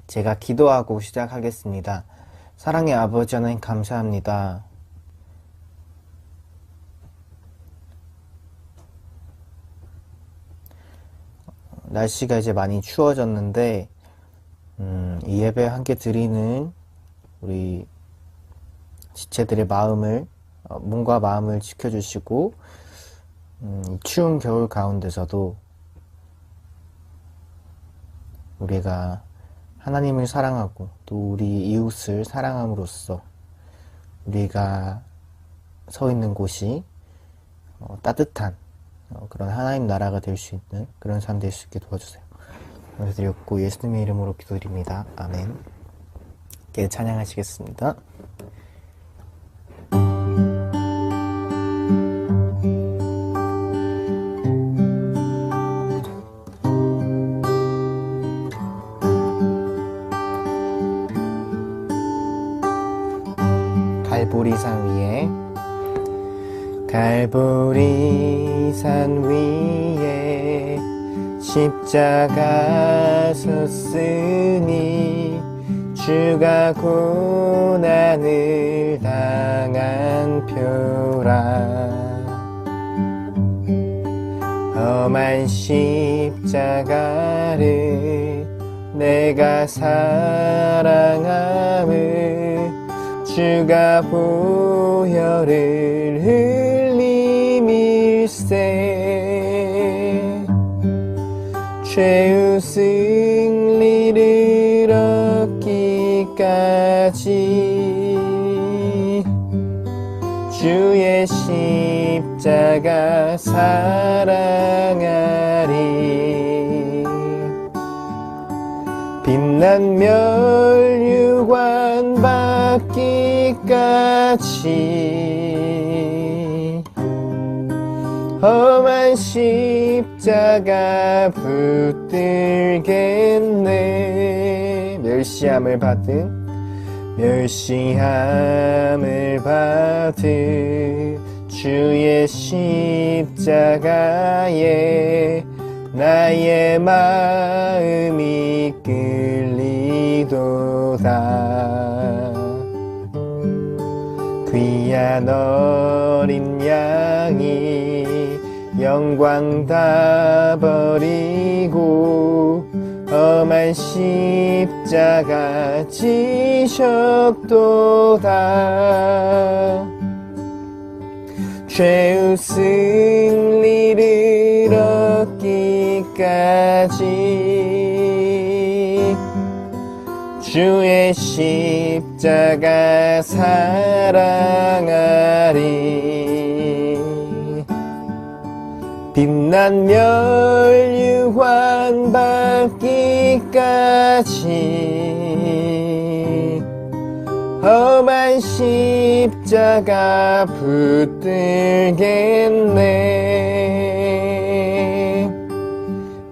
제가 기도하고 시작하겠습니다. 사랑의 아버지 하나님 감사합니다. 날씨가 이제 많이 추워졌는데 이 예배 함께 드리는 우리 지체들의 마음을 몸과 마음을 지켜주시고 추운 겨울 가운데서도 우리가 하나님을 사랑하고 또 우리 이웃을 사랑함으로써 우리가 서 있는 곳이 따뜻한 그런 하나님 나라가 될 수 있는 그런 삶 될 수 있게 도와주세요. 감사드렸고 예수님의 이름으로 기도드립니다. 아멘. 함께 찬양하시겠습니다. 갈보리산 위에 갈보리산 위에 십자가 섰으니 주가 고난을 당한 표라. 험한 십자가를 내가 사랑함을 주가 보혈을 흘림일세. 죄의 승리를 얻기까지 주의 십자가 사랑하리. 빛난 멸류관 받기까지 험한 십자가 붙들겠네. 멸시함을 받은 주의 십자가에 나의 마음이 끌리도다. 귀한 어린 양이 영광 다 버리고 험한 십자가 지셨도다. 죄의 승리를 얻기까지 주의 십자가 사랑하리. 빛난 멸류관 받기까지 험한 십자가 붙들겠네.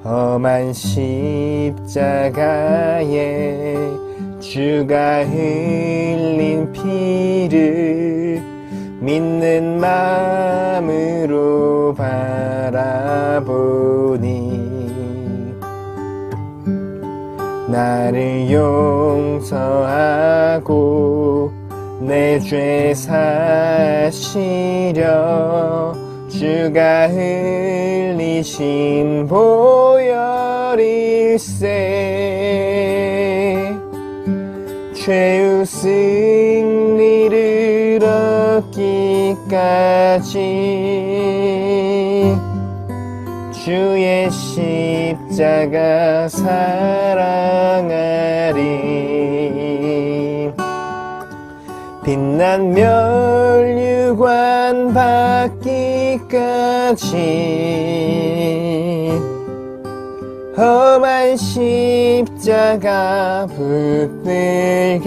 험한 십자가에 주가 흘린 피를 믿는 마음으로 바라보니 나를 용서하고 내 죄 사시려 주가 흘리신 보혈일세. 죄의 승리를 얻기까지 주의 십자가 사랑하리. 빛난 멸류관 받기까지 험한 십자가 붙들겠네.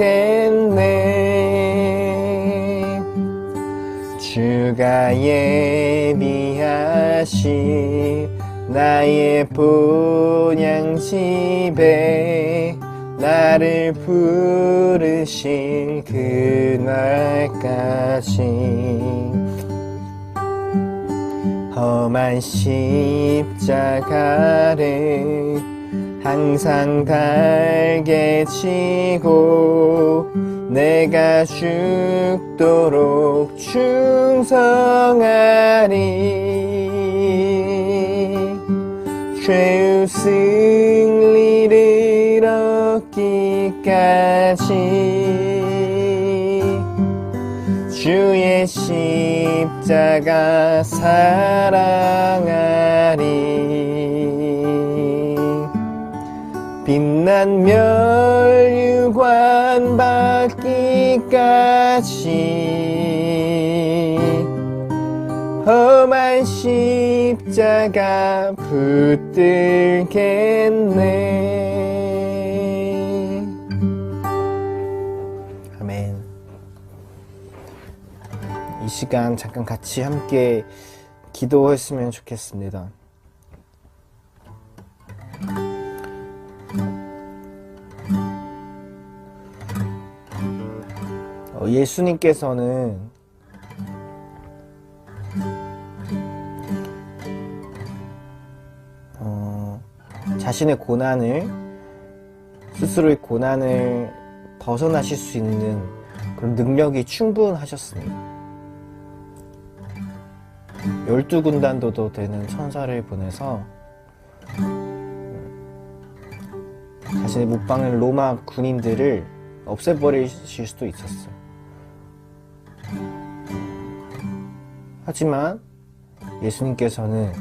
주가 예비하신 나의 본향집에 나를 부르실 그날까지 험한 십자가를 항상 달게 치고 내가 죽도록 충성하리. 죄의 승리를 얻기까지 주의 십자가 사랑하리. 빛난 멸류관 받기까지 험한 십자가 붙들겠네. 아멘. 이 시간 잠깐 같이 함께 기도했으면 좋겠습니다. 예수님께서는 자신의 고난을, 스스로의 고난을 벗어나실 수 있는 그런 능력이 충분하셨습니다. 12군단도도 되는 천사를 보내서 자신의 못 박는 로마 군인들을 없애버리실 수도 있었어요. 하지만 예수님께서는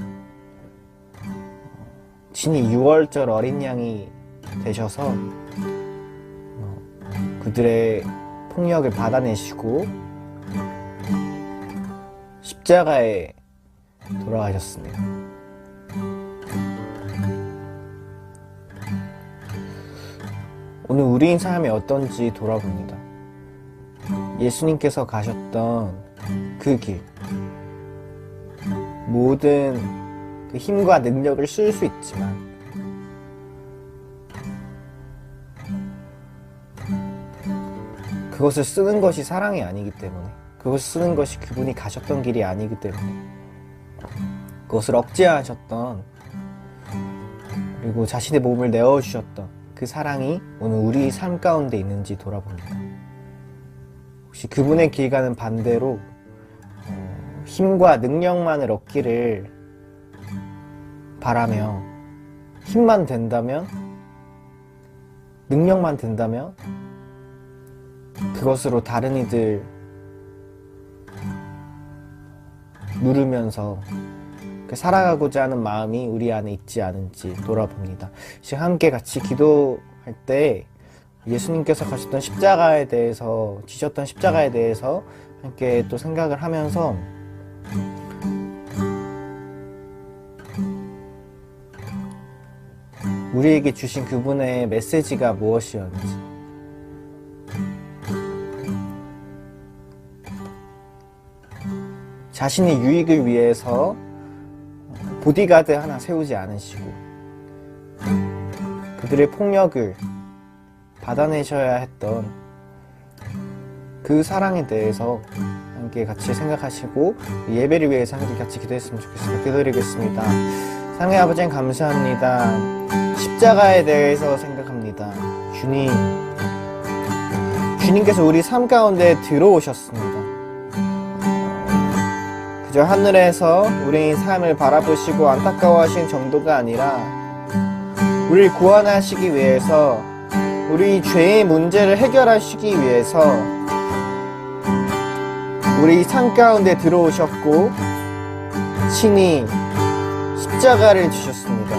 친히 6월절 어린 양이 되셔서 그들의 폭력을 받아내시고 십자가에 돌아가셨습니다. 오늘 우리의 삶이 어떤지 돌아봅니다. 예수님께서 가셨던 그 길, 모든 그 힘과 능력을 쓸 수 있지만 그것을 쓰는 것이 사랑이 아니기 때문에, 그것을 쓰는 것이 그분이 가셨던 길이 아니기 때문에, 그것을 억제하셨던, 그리고 자신의 몸을 내어주셨던 그 사랑이 오늘 우리 삶 가운데 있는지 돌아봅니다. 혹시 그분의 길과는 반대로 힘과 능력만을 얻기를 바라며 힘만 된다면, 능력만 된다면 그것으로 다른 이들 누르면서 살아가고자 하는 마음이 우리 안에 있지 않은지 돌아봅니다. 지금 함께 같이 기도할 때 예수님께서 가셨던 십자가에 대해서, 지셨던 십자가에 대해서 함께 또 생각을 하면서 우리에게 주신 그분의 메시지가 무엇이었는지, 자신의 유익을 위해서 보디가드 하나 세우지 않으시고 그들의 폭력을 받아내셔야 했던 그 사랑에 대해서 함께 같이 생각하시고 예배를 위해서 함께 같이 기도했으면 좋겠습니다. 기도드리겠습니다. 사랑의 아버지, 감사합니다. 십자가에 대해서 생각합니다. 주님께서 우리 삶 가운데 들어오셨습니다. 그저 하늘에서 우리의 삶을 바라보시고 안타까워하신 정도가 아니라 우리를 구원하시기 위해서, 우리 죄의 문제를 해결하시기 위해서 우리 삶 가운데 들어오셨고 친히 십자가를 주셨습니다.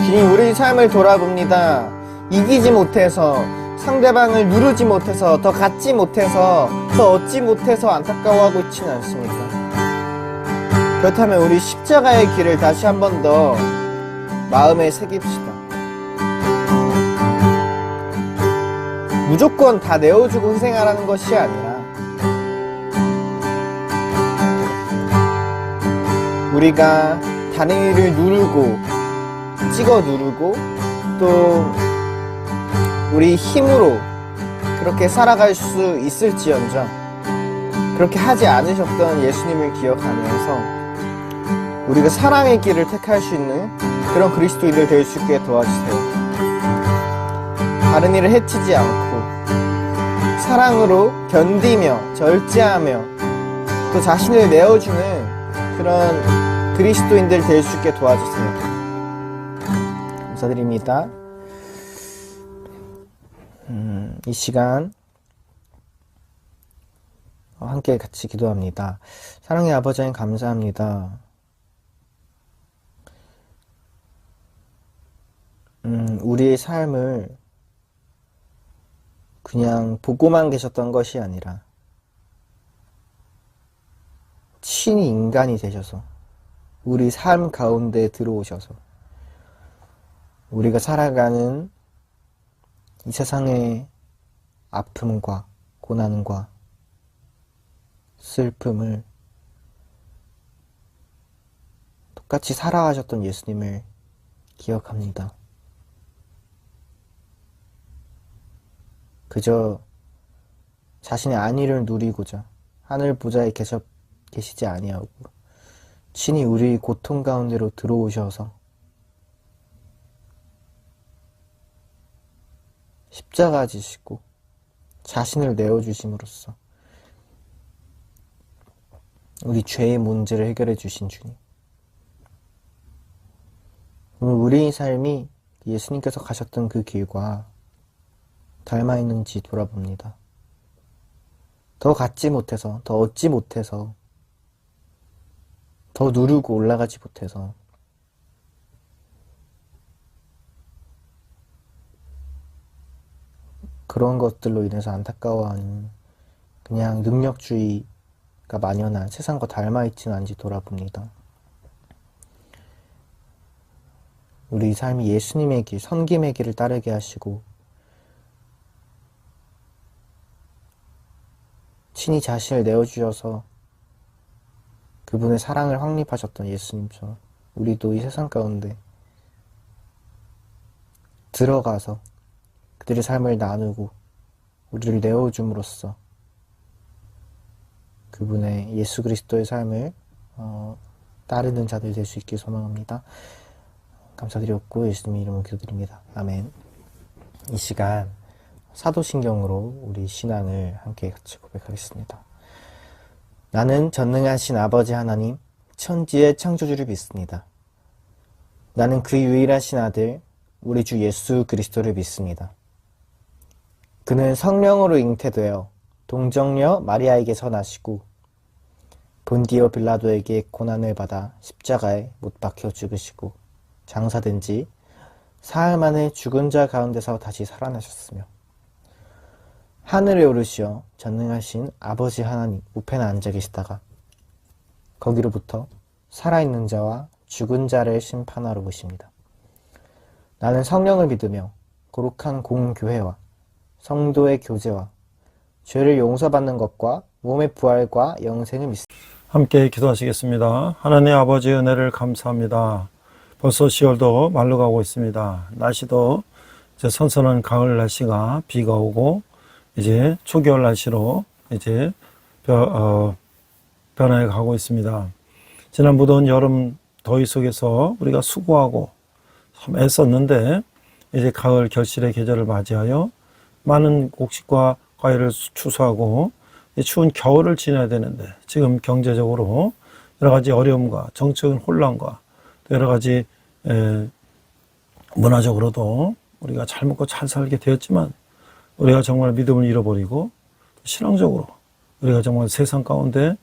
주님, 우리 삶을 돌아봅니다. 이기지 못해서, 상대방을 누르지 못해서, 더 갖지 못해서, 더 얻지 못해서 안타까워하고 있지는 않습니까? 그렇다면 우리 십자가의 길을 다시 한 번 더 마음에 새깁시다. 무조건 다 내어주고 희생하라는 것이 아니라 우리가 다른 일을 누르고 찍어 누르고 또 우리 힘으로 그렇게 살아갈 수 있을지언정 그렇게 하지 않으셨던 예수님을 기억하면서 우리가 사랑의 길을 택할 수 있는 그런 그리스도인들 될 수 있게 도와주세요. 다른 이를 해치지 않고 사랑으로 견디며 절제하며 또 자신을 내어주는 그런 그리스도인들 될 수 있게 도와주세요. 감사드립니다. 이 시간 함께 같이 기도합니다. 사랑의 아버지 하나님 감사합니다. 우리의 삶을 그냥 보고만 계셨던 것이 아니라 친히 인간이 되셔서 우리 삶 가운데 들어오셔서 우리가 살아가는 이 세상의 아픔과 고난과 슬픔을 똑같이 살아가셨던 예수님을 기억합니다. 그저 자신의 안위를 누리고자 하늘 보좌에 계시지 아니하고 친히 우리 고통 가운데로 들어오셔서 십자가 지시고 자신을 내어주심으로써 우리 죄의 문제를 해결해 주신 주님, 오늘 우리의 삶이 예수님께서 가셨던 그 길과 닮아 있는지 돌아봅니다. 더 갖지 못해서, 더 얻지 못해서, 더 누르고 올라가지 못해서 그런 것들로 인해서 안타까워하는 그냥 능력주의가 만연한 세상과 닮아 있지는 않은지 돌아봅니다. 우리 삶이 예수님의 길, 섬김의 길을 따르게 하시고 친히 자신을 내어주셔서 그분의 사랑을 확립하셨던 예수님처럼 우리도 이 세상 가운데 들어가서 그들의 삶을 나누고 우리를 내어줌으로써 그분의 예수 그리스도의 삶을 따르는 자들 될 수 있길 소망합니다. 감사드렸고 예수님 이름으로 기도드립니다. 아멘. 이 시간 사도신경으로 우리 신앙을 함께 같이 고백하겠습니다. 나는 전능하신 아버지 하나님, 천지의 창조주를 믿습니다. 나는 그 유일하신 아들, 우리 주 예수 그리스도를 믿습니다. 그는 성령으로 잉태되어 동정녀 마리아에게서 나시고 본디오 빌라도에게 고난을 받아 십자가에 못 박혀 죽으시고 장사된 지 사흘 만에 죽은 자 가운데서 다시 살아나셨으며 하늘에 오르시어 전능하신 아버지 하나님 우편에 앉아 계시다가 거기로부터 살아있는 자와 죽은 자를 심판하러 오십니다. 나는 성령을 믿으며 거룩한 공교회와 성도의 교제와 죄를 용서받는 것과 몸의 부활과 영생을 믿습니다. 함께 기도하시겠습니다. 하나님 아버지 은혜를 감사합니다. 벌써 10월도 말로 가고 있습니다. 날씨도 이제 선선한 가을 날씨가 비가 오고 이제 초겨울 날씨로 이제 변화해 가고 있습니다. 지난 무더운 여름 더위 속에서 우리가 수고하고 참 애썼는데 이제 가을 결실의 계절을 맞이하여 많은 곡식과 과일을 추수하고 추운 겨울을 지나야 되는데 지금 경제적으로 여러 가지 어려움과 정치적인 혼란과 여러 가지 문화적으로도 우리가 잘 먹고 잘 살게 되었지만 우리가 정말 믿음을 잃어버리고 신앙적으로 우리가 정말 세상 가운데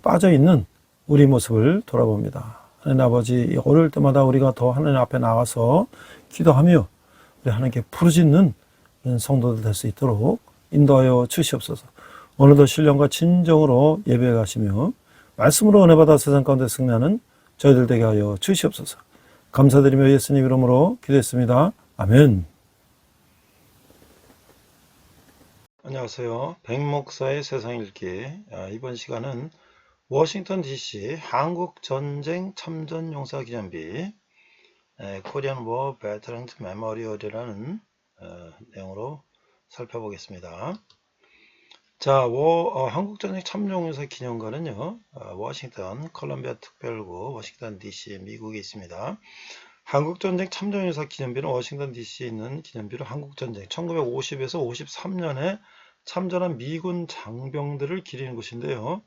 빠져있는 우리 모습을 돌아봅니다. 하나님 아버지, 어려울 때마다 우리가 더 하나님 앞에 나와서 기도하며 우리 하나님께 부르짖는 성도들 될 수 있도록 인도하여 주시옵소서. 오늘도 신령과 진정으로 예배해 가시며 말씀으로 은혜받아 세상 가운데 승리하는 저희들 되게 하여 주시옵소서. 감사드리며 예수님 이름으로 기도했습니다. 아멘. 안녕하세요. 백목사의 세상 읽기. 이번 시간은 워싱턴 DC 한국전쟁 참전용사기념비 코리안 워 베테랑스 메모리얼이라는 내용으로 살펴보겠습니다. 자, 한국전쟁 참전용사 기념관은요, 워싱턴 콜럼비아 특별구 워싱턴 DC 미국에 있습니다. 한국전쟁 참전유사 기념비는 워싱턴 DC에 있는 기념비로 한국전쟁 1950에서 53년에 참전한 미군 장병들을 기리는 곳인데요.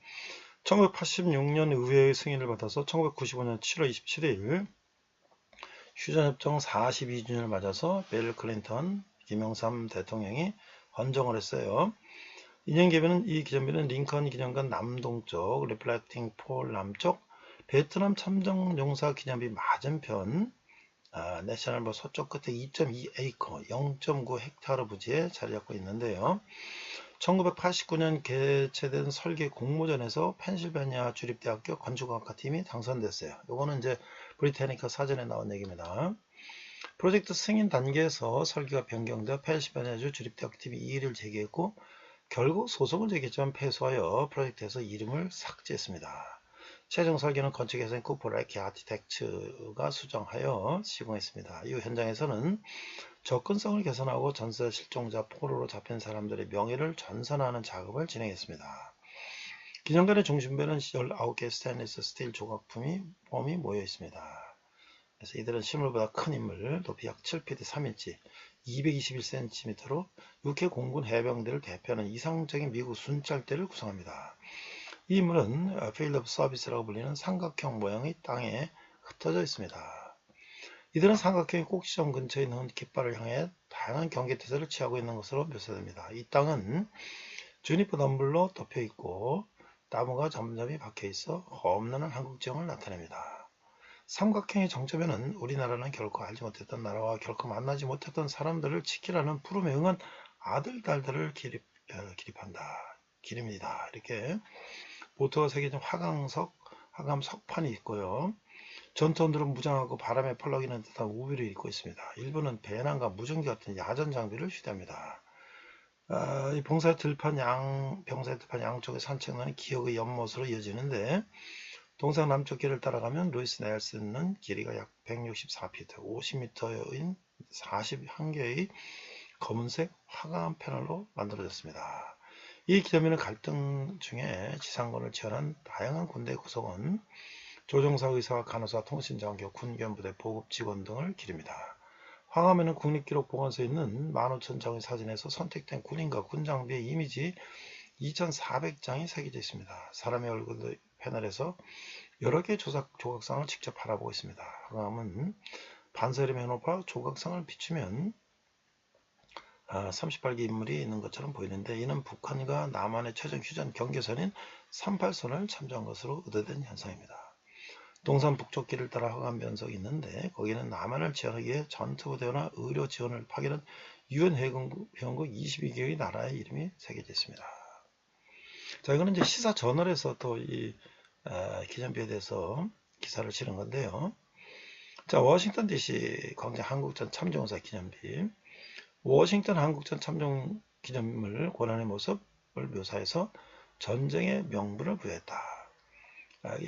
1986년 의회의 승인을 받아서 1995년 7월 27일 휴전협정 42주년을 맞아서 빌 클린턴, 김영삼 대통령이 헌정을 했어요. 인연개비는 이 기념비는 링컨 기념관 남동쪽, 리플렉팅 폴 남쪽, 베트남 참전 용사 기념비 맞은편, 내셔널 서쪽 끝에 2.2에이커, 0.9 헥타르 부지에 자리 잡고 있는데요. 1989년 개최된 설계 공모전에서 펜실베니아 주립대학교 건축학과 팀이 당선됐어요. 요거는 이제 브리타니카 사전에 나온 얘기입니다. 프로젝트 승인 단계에서 설계가 변경되어 펜실베니아주 주립대학교 팀이 이의를 제기했고 결국 소송을 제기했지만 패소하여 프로젝트에서 이름을 삭제했습니다. 최종 설계는 건축회사인 쿠퍼레키 아티텍츠가 수정하여 시공했습니다. 이후 현장에서는 접근성을 개선하고 전세 실종자 포로로 잡힌 사람들의 명예를 전산하는 작업을 진행했습니다. 기념관의 중심부에는 19개의 스테인리스 스틸 조각품이 모여 있습니다. 그래서 이들은 실물보다 큰 인물, 높이 약 7피트 3인치, 221cm로 UK 공군 해병대를 대표하는 이상적인 미국 순찰대를 구성합니다. 이 인물은 필드 오브 서비스라고 불리는 삼각형 모양의 땅에 흩어져 있습니다. 이들은 삼각형의 꼭지점 근처에 있는 깃발을 향해 다양한 경계태세를 취하고 있는 것으로 묘사됩니다. 이 땅은 주니퍼 덤불로 덮여 있고 나무가 점점이 박혀 있어 험난한 한국 지형을 나타냅니다. 삼각형의 정점에는 우리나라는 결코 알지 못했던 나라와 결코 만나지 못했던 사람들을 지키라는 부름에 응한 아들, 딸들을 기립니다. 이렇게 보트가 새겨진 화감 석판이 있고요. 전투원들은 무장하고 바람에 펄럭이는 듯한 우비를 입고 있습니다. 일부는 배낭과 무전기 같은 야전 장비를 휴대합니다. 이 병사의 들판 양쪽에 산책로는 기억의 연못으로 이어지는데 동상 남쪽 길을 따라가면 루이스 넬슨은 길이가 약 164피트, 50m인 41개의 검은색 화강 패널로 만들어졌습니다. 이 기념비는 갈등 중에 지상군을 지원한 다양한 군대 구성원, 조종사, 의사와 간호사, 통신장교, 군견부대, 보급직원 등을 기립니다. 황화면은 국립기록보관소에 있는 15,000장의 사진에서 선택된 군인과 군장비의 이미지 2,400장이 새겨져 있습니다. 사람의 얼굴 패널에서 여러 개의 조각상을 직접 바라보고 있습니다. 황암은 반사림에 높아 조각상을 비추면 38개 인물이 있는 것처럼 보이는데 이는 북한과 남한의 최종 휴전 경계선인 38선을 참조한 것으로 의도된 현상입니다. 동산 북쪽 길을 따라 화감 변석이 있는데 거기는 남한을 지원하기 위해 전투부대나 의료 지원을 파견한 유엔 회원국 22개의 나라의 이름이 새겨져 있습니다. 자, 이거는 이제 시사 저널에서 또 이 기념비에 대해서 기사를 실은 건데요. 자, 워싱턴 DC 광장 한국전 참전용사 기념비. 워싱턴 한국전 참전 기념물 고난의 모습을 묘사해서 전쟁의 명분을 부여했다.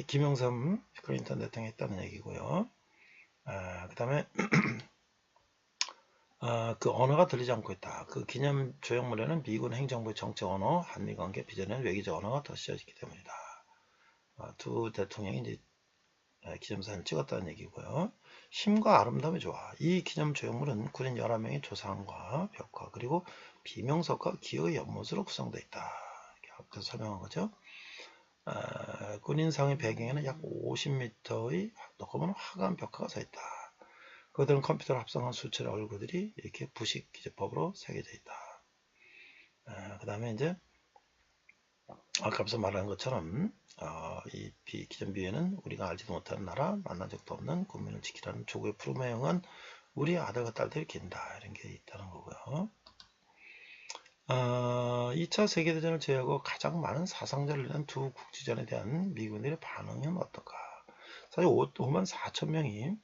김영삼 클린턴 대통령이 했다는 얘기고요. 그 다음에 그 언어가 들리지 않고 있다. 그 기념 조형물에는 미군 행정부의 정책 언어, 한미관계 비전에는 외교적 언어가 더 씌워졌기 때문이다. 두 대통령이 이제 기념사진을 찍었다는 얘기고요. 힘과 아름다움이 좋아. 이 기념 조형물은 군인 11명의 조상과 벽화 그리고 비명석과 기어의 연못으로 구성되어 있다. 이렇게 앞에서 설명한 거죠. 군인상의 배경에는 약 50m의 높은 화관 벽화가 서 있다. 그들은 컴퓨터로 합성한 수채의 얼굴들이 이렇게 부식 기재법으로 새겨져 있다. 그 다음에 이제 아까 앞서 말한 것처럼 이 기념비에는 우리가 알지도 못하는 나라, 만난 적도 없는 국민을 지키라는 조국의 부름에 응한 우리의 아들과 딸들이 긴다. 이런 게 있다는 거고요. 2차 세계대전을 제외하고 가장 많은 사상자를 낸 두 국지전에 대한 미군들의 반응은 어떨까? 사실 5만 4천 명이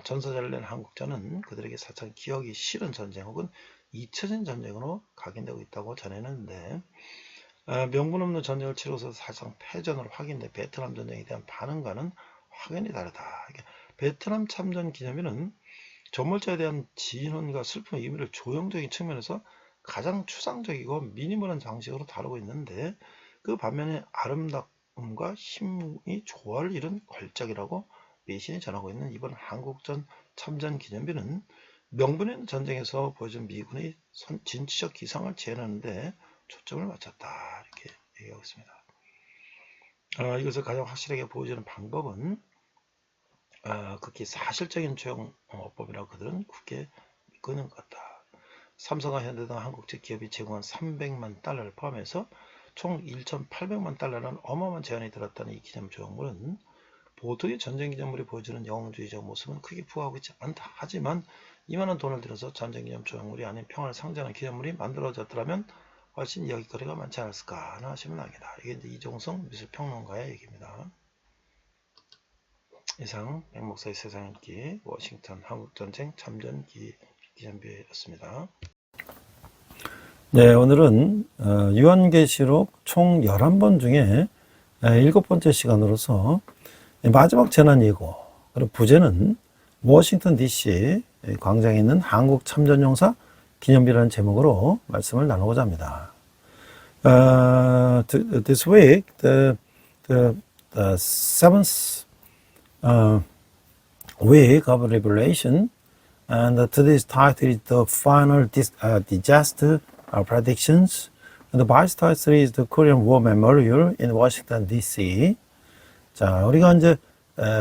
전사자를 낸 한국전은 그들에게 사실 기억이 싫은 전쟁 혹은 잊혀진 전쟁으로 각인되고 있다고 전했는데 명분 없는 전쟁을 치러서 사실상 패전으로 확인된 베트남 전쟁에 대한 반응과는 확연히 다르다. 베트남 참전 기념비는 전몰자에 대한 진언과 슬픔의 의미를 조형적인 측면에서 가장 추상적이고 미니멀한 장식으로 다루고 있는데 그 반면에 아름다움과 힘이 조화를 이룬 걸작이라고 미신이 전하고 있는 이번 한국전 참전 기념비는 명분 있는 전쟁에서 보여준 미군의 진취적 기상을 재현하는데 초점을 맞췄다. 이렇게 얘기하고 있습니다. 이것을 가장 확실하게 보여주는 방법은 극히 사실적인 조형법이라고 그들은 굳게 믿고 있는 것 같다. 삼성과 현대 등 한국적 기업이 제공한 300만 달러를 포함해서 총 1,800만 달러라는 어마어마한 제안이 들었다는 이 기념 조형물은 보통의 전쟁 기념물이 보여주는 영웅주의적 모습은 크게 부합하고 있지 않다. 하지만 이만한 돈을 들여서 전쟁 기념 조형물이 아닌 평화를 상징하는 기념물이 만들어졌더라면 훨씬 이야기거리가 많지 않았을까 하는 아쉬움을 남긴다. 이게 이제 이종성 미술평론가의 얘기입니다. 이상 백목사의 세상 읽기 워싱턴 한국전쟁 참전 기념비였습니다. 네, 오늘은 요한계시록 총 11번 중에 7번째 시간으로서 마지막 재난 예고, 그리고 부제는 워싱턴 DC 광장에 있는 한국 참전용사 기념비라는 제목으로 말씀을 나누고자 합니다. This week, the seventh week of Revelation, and today's title is the final disaster predictions. And the Bible title is the Korean War Memorial in Washington D.C. 자, 우리가 이제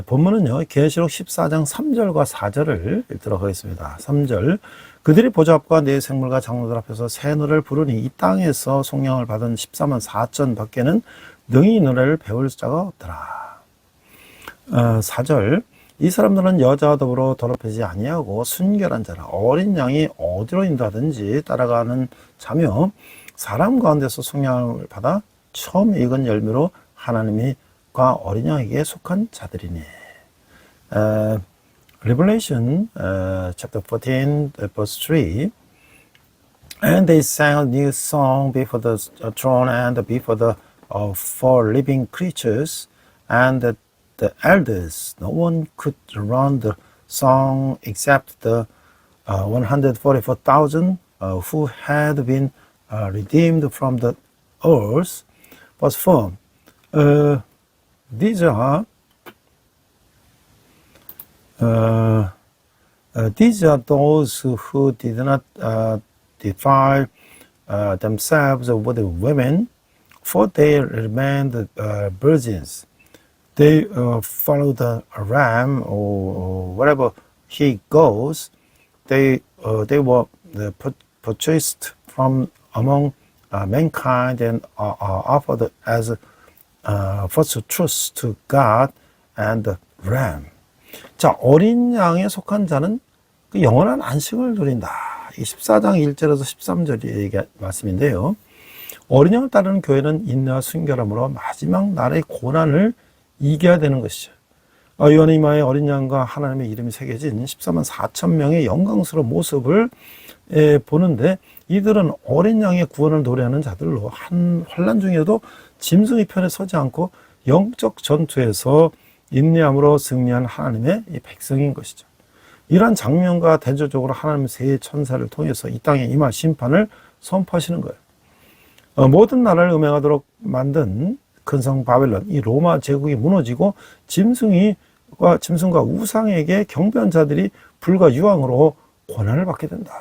본문은요, 계시록 14장 3절과 4절을 읽도록 하겠습니다. 3절, 그들이 보좌 앞과 네 생물과 장로들 앞에서 새 노래를 부르니 이 땅에서 속량을 받은 14만 4천 밖에는 능히 이 노래를 배울 자가 없더라. 4절, 이 사람들은 여자와 더불어 더럽히지 아니하고 순결한 자라 어린 양이 어디로 인도하든지 따라가는 자며 사람 가운데서 속량을 받아 처음 익은 열매로 하나님이 어린 양에게 속한 자들이니. Revelation chapter 14 verse 3. And they sang a new song before the throne and before the four living creatures and the elders. No one could learn the song except the 144,000 who had been redeemed from the earth. Verse 4. These are those who did not defile themselves with women, for they remained virgins. They follow the ram or wherever he goes. They were purchased from among mankind and offered as first truths to God and the ram. 자, 어린 양에 속한 자는 그 영원한 안식을 누린다. 이 14장 1절에서 13절의 말씀인데요. 어린 양을 따르는 교회는 인내와 순결함으로 마지막 날의 고난을 이겨야 되는 것이죠. 요한의 이마에 어린 양과 하나님의 이름이 새겨진 14만 4천 명의 영광스러운 모습을 보는데 이들은 어린 양의 구원을 노래하는 자들로 한 환난 중에도 짐승의 편에 서지 않고 영적 전투에서 인내함으로 승리한 하나님의 이 백성인 것이죠. 이러한 장면과 대조적으로 하나님의 세 천사를 통해서 이 땅에 임할 심판을 선포하시는 거예요. 모든 나라를 음행하도록 만든 큰 성 바벨론, 이 로마 제국이 무너지고 짐승과 우상에게 경배한 자들이 불과 유황으로 고난을 받게 된다.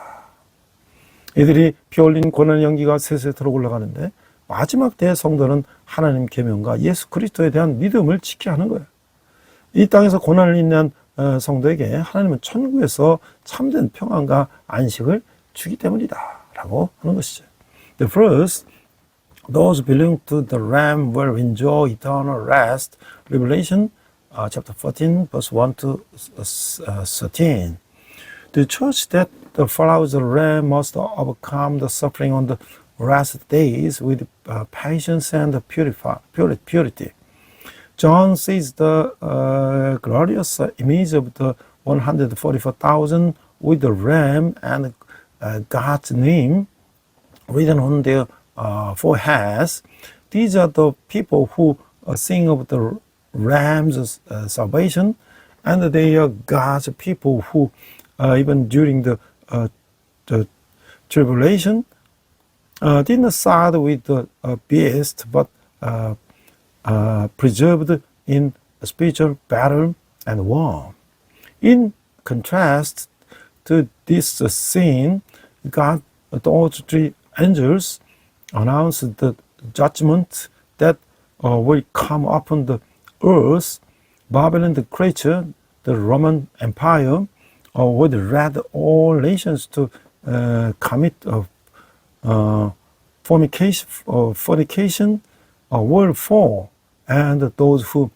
이들이 피 흘린 고난의 연기가 세세 들어 올라가는데 마지막 때의 성도는 하나님 계명과 예수 그리스도에 대한 믿음을 지켜야 하는 거예요. 이 땅에서 고난을 인내한 성도에게 하나님은 천국에서 참된 평안과 안식을 주기 때문이다 라고 하는 것이죠. The first, those belonging to the Ram will enjoy eternal rest. Revelation chapter 14 verse 1 to 13. The church that follows the Ram must overcome the suffering on the last days with patience and purity. John sees the glorious image of the 144,000 with the ram and God's name written on their foreheads. These are the people who sing of the ram's salvation, and they are God's people who, even during the tribulation, did not side with the beast, but preserved in spiritual battle and war. In contrast to this scene, God, those three angels announced the judgment that will come upon the earth. Babylon, the creature, the Roman Empire, would lead all nations to commit fornication, will fall, and those who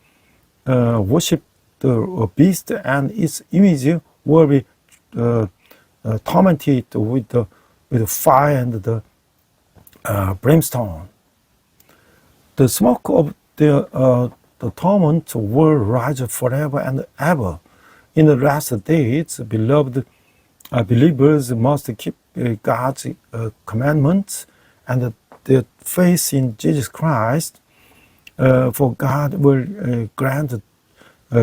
worship the beast and its image will be tormented with fire and the brimstone. The smoke of the torment will rise forever and ever. In the last days, beloved believers must keep God's commandments and their faith in Jesus Christ, for God will grant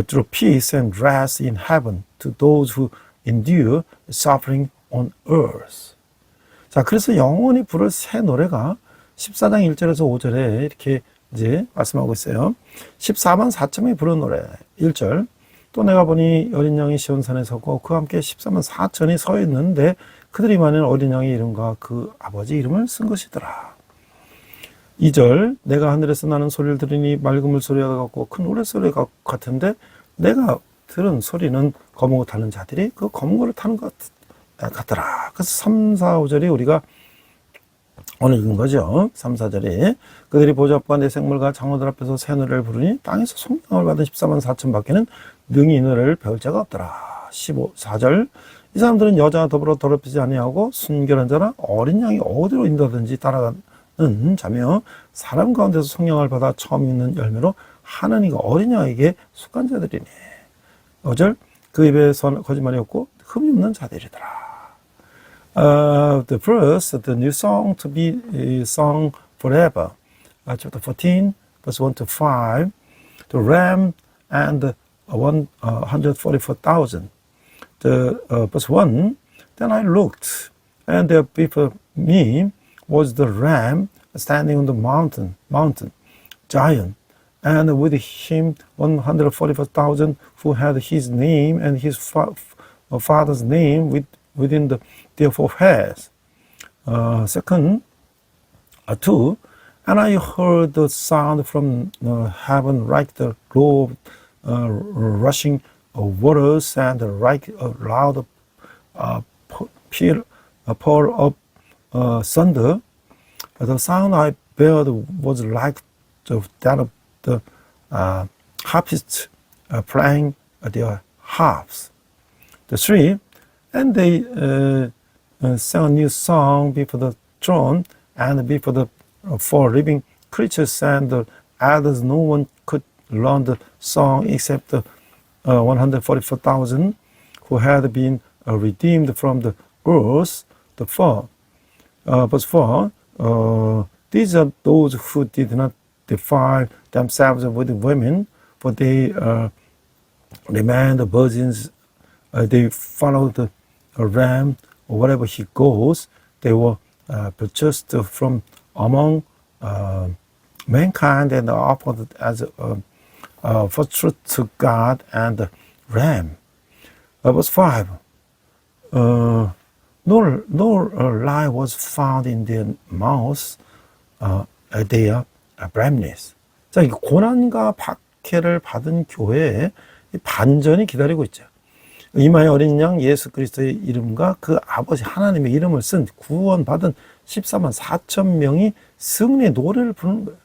true peace and rest in heaven to those who endure suffering on earth. 자, 그래서 영원히 부를 새 노래가 14장 1절에서 5절에 이렇게 이제 말씀하고 있어요. 14만 4천이 부른 노래 1절. 또 내가 보니 어린 양이 시온산에 서고 그와 함께 14만 4천이 서 있는데 그들이 많은 어린 양의 이름과 그 아버지 이름을 쓴 것이더라. 2절. 내가 하늘에서 나는 소리를 들으니 맑은 물소리가 같고 큰 노랫소리가 같은데 내가 들은 소리는 검은 옷 타는 자들이 그 검은 거를 타는 것 같더라. 그래서 3, 4, 5절이 우리가 오늘 읽은 거죠. 3, 4절이 그들이 보좌과 내생물과 장로들 앞에서 새 노래를 부르니 땅에서 성령을 받은 14만 4천 밖에는 능히 이 노래를 배울 자가 없더라. 15, 4절 이 사람들은 여자와 더불어 더럽히지 아니하고 순결한 자나 어린 양이 어디로 인도하든지 따라가는 자며 사람 가운데서 성령을 받아 처음 있는 열매로 하나님과 어린 양에게 속한 자들이니. 5절 그 입에 거짓말이 없고 흠이 없는 자들이더라. The verse, the new song to be sung forever. Chapter 14, verse 1 to 5. The ram and 144,000. Verse 1. Then I looked, and there before me was the ram standing on the mountain, giant, and with him 144,000 who had his name and his father's name within their foreheads. Second, 2, and I heard the sound from heaven like the roar rushing waters and like a loud pour of thunder. The sound I heard was like that of the harpists playing their harps. The 3, and they sang a new song before the throne and before the 4 living creatures and the others. No one could learn the song except the 144,000 who had been redeemed from the earth. The 4, verse 4, these are those who did not defile themselves with women, for they remained virgins. They followed the ram wherever he goes. They were purchased from among mankind and offered as first fruit to God and the ram. Verse 5. No lie was found in their mouths. Their bramness. 자, 이 고난과 박해를 받은 교회에 반전이 기다리고 있죠. 이마의 어린 양 예수 그리스도의 이름과 그 아버지 하나님의 이름을 쓴 구원받은 14만 4천 명이 승리의 노래를 부르는 거예요.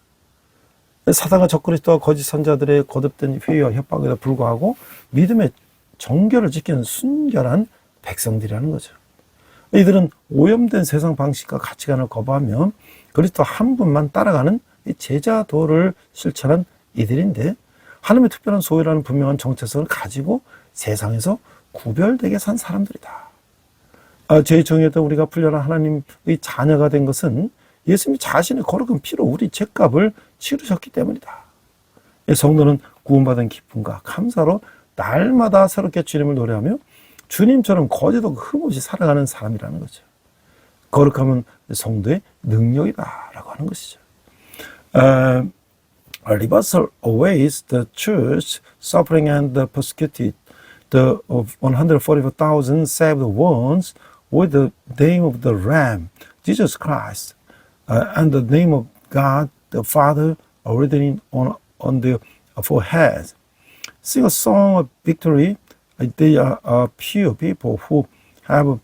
사단과 적그리스도와 거짓 선자들의 거듭된 회의와 협박에도 불구하고 믿음의 정결을 지키는 순결한 백성들이라는 거죠. 이들은 오염된 세상 방식과 가치관을 거부하며 그리스도 한 분만 따라가는 제자도를 실천한 이들인데 하나님의 특별한 소유라는 분명한 정체성을 가지고 세상에서 구별되게 산 사람들이다. 죄의 정의에도 우리가 풀려난 하나님의 자녀가 된 것은 예수님이 자신의 거룩한 피로 우리 죄값을 치르셨기 때문이다. 성도는 구원받은 기쁨과 감사로 날마다 새롭게 주님을 노래하며 주님처럼 거짓없고 흠없이 살아가는 사람이라는 거죠. 거룩함은 성도의 능력이다라고 하는 것이죠. Reversal awaits the church suffering and persecuted. the 144,000 saved ones with the name of the Lamb, Jesus Christ, and the name of God the Father written on their foreheads. Sing a song of victory. They are pure people who have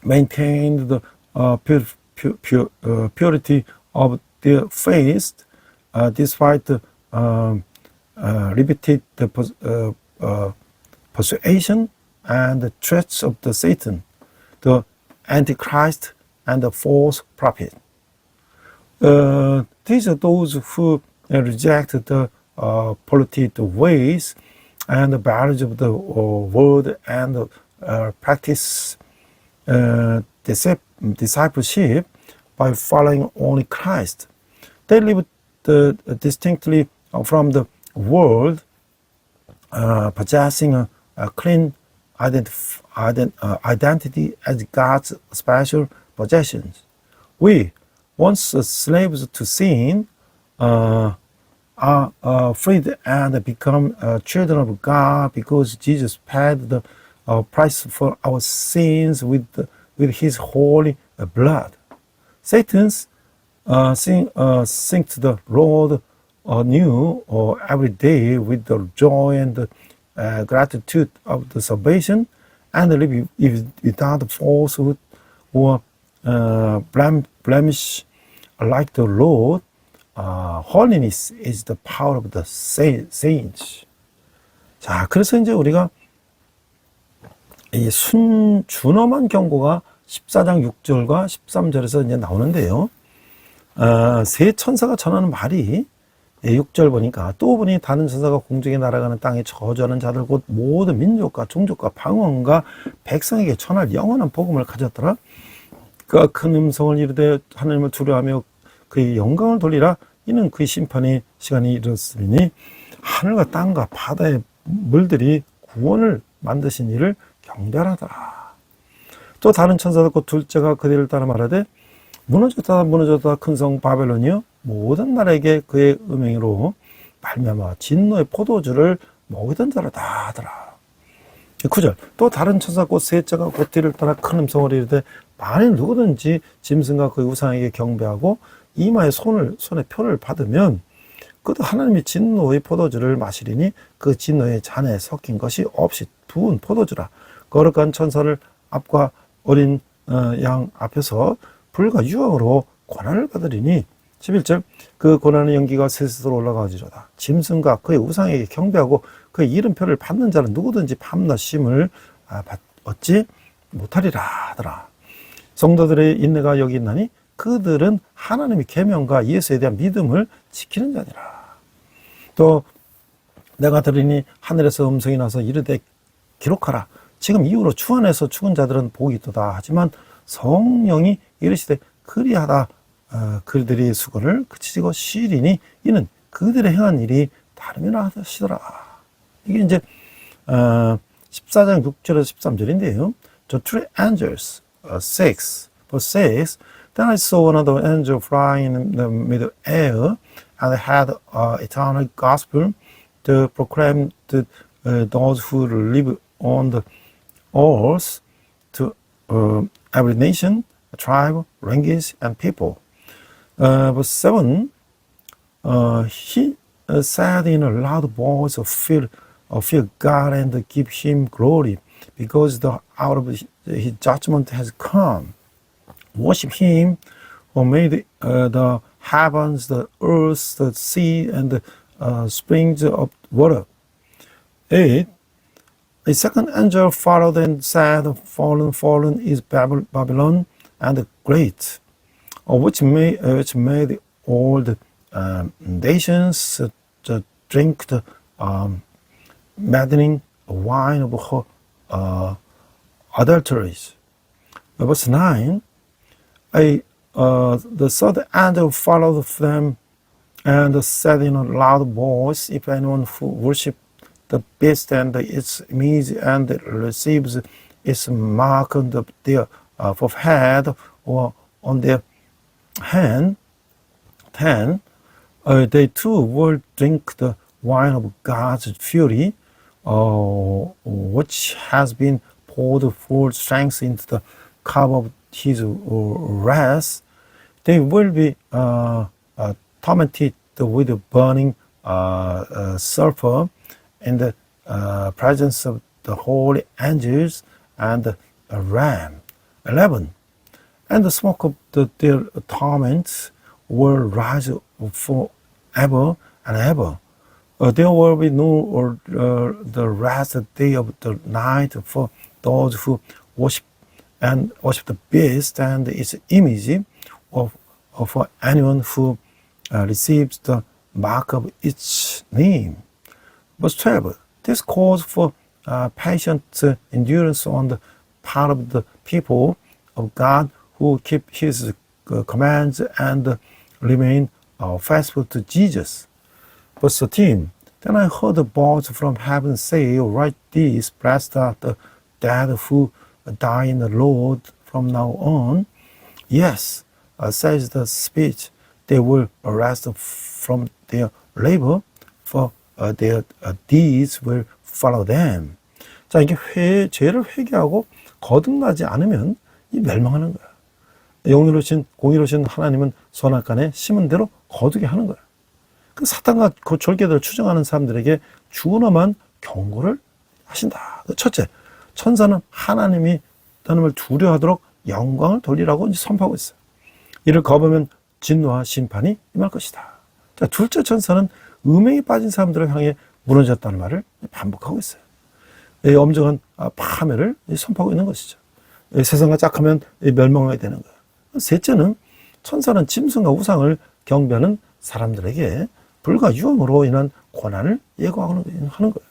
maintained the purity of their faith despite the repeated persuasion and the threats of the Satan, the Antichrist, and the false prophet. These are those who reject the polluted ways and the values of the word and practice discipleship by following only Christ. They live distinctly from the world, possessing a clean identity as God's special possessions. We, once slaves to sin, are freed and become children of God because Jesus paid the price for our sins with His holy blood. Satan's sing to the Lord anew every day with the joy and the gratitude of the salvation, and live without falsehood or blemish like the Lord. Holiness is the power of the saints. 자, 그래서 이제 우리가 이 준엄한 경고가 14장 6절과 13절에서 이제 나오는데요. 세 천사가 전하는 말이 6절 보니까 또 보니 다른 천사가 공중에 날아가는 땅에 저주하는 자들 곧 모든 민족과 종족과 방언과 백성에게 전할 영원한 복음을 가졌더라. 그가 큰 음성을 이르되 하나님을 두려워하며 그의 영광을 돌리라. 이는 그의 심판의 시간이 이르렀으니 하늘과 땅과 바다의 물들이 구원을 만드신 이를 경배하더라. 또 다른 천사들 곧 둘째가 그들을 따라 말하되 무너졌다 무너졌다 큰 성 바벨론이여 모든 나라에게 그의 음행으로 말미암아 진노의 포도주를 먹이던 자라다 하더라. 9절 또 다른 천사 곧 셋째가 곧 뒤를 따라 큰 음성을 이르되 만일 누구든지 짐승과 그의 우상에게 경배하고 이마에 손에 표를 받으면 그도 하나님이 진노의 포도주를 마시리니 그 진노의 잔에 섞인 것이 없이 부은 포도주라. 거룩한 천사를 앞과 어린 양 앞에서 불과 유황으로 고난을 받으리니 11절 그 고난의 연기가 셋으로 올라가지로다. 짐승과 그의 우상에게 경배하고 그의 이름표를 받는 자는 누구든지 밤낮 쉼을 얻지 못하리라 하더라. 성도들의 인내가 여기 있나니 그들은 하나님의 계명과 예수에 대한 믿음을 지키는 자니라. 또 내가 들으니 하늘에서 음성이 나서 이르되 기록하라. 지금 이후로 주 안에서 죽은 자들은 복이 있도다. 하지만 성령이 이르시되 그리하다. 그들이 수고를 그치고 쉬리니 이는 그들의 행한 일이 다름이라 하시더라. 이게 이제 14장 6절에서 13절인데요. The three angels, 6, verse 6, Then I saw another angel flying in the middle air and had eternal gospel to proclaim to those who live on the earth, to every nation, tribe, language, and people. Verse 7, he said in a loud voice, fear God and give him glory, because the hour of his judgment has come. Worship him who made the heavens, the earth, the sea, and the springs of water. 8. A second angel followed and said, Fallen, fallen is Babylon and the great, which made all the nations to drink the maddening wine of her adulteries. Verse 9, the third angel followed them and said in a loud voice, If anyone who worships the beast and its image and receives its mark on their forehead or on their hand, 10, they too will drink the wine of God's fury, which has been poured full strength into the cup of his wrath, they will be tormented with burning sulfur in the presence of the holy angels and the Ram. 11. And the smoke of their torments will rise forever and ever. There will be no the rest day of the night for those who worship the beast and its image, or for anyone who receives the mark of its name. Verse 12. This calls for patient endurance on the part of the people of God who keep His commands and remain faithful to Jesus. Verse 13. Then I heard a voice from heaven say, write this, blessed are the dead who die in the Lord from now on. Yes, says the speech, they will rest from their labor, for their deeds will follow them. 자, 이게 죄를 회개하고 거듭나지 않으면 이 멸망하는 거야. 공의로우신 하나님은 선악간에 심은 대로 거두게 하는 거야. 그 사탄과 그 졸개들을 추종하는 사람들에게 주어나만 경고를 하신다. 첫째, 천사는 하나님을 두려워하도록 영광을 돌리라고 선포하고 있어요. 이를 거부하면 진노와 심판이 임할 것이다. 자, 둘째, 천사는 음행에 빠진 사람들을 향해 무너졌다는 말을 반복하고 있어요. 엄정한 파멸을 선포하고 있는 것이죠. 세상과 짝하면 멸망하게 되는 거예요. 셋째는 천사는 짐승과 우상을 경배하는 사람들에게 불과 유언으로 인한 고난을 예고하는 거예요.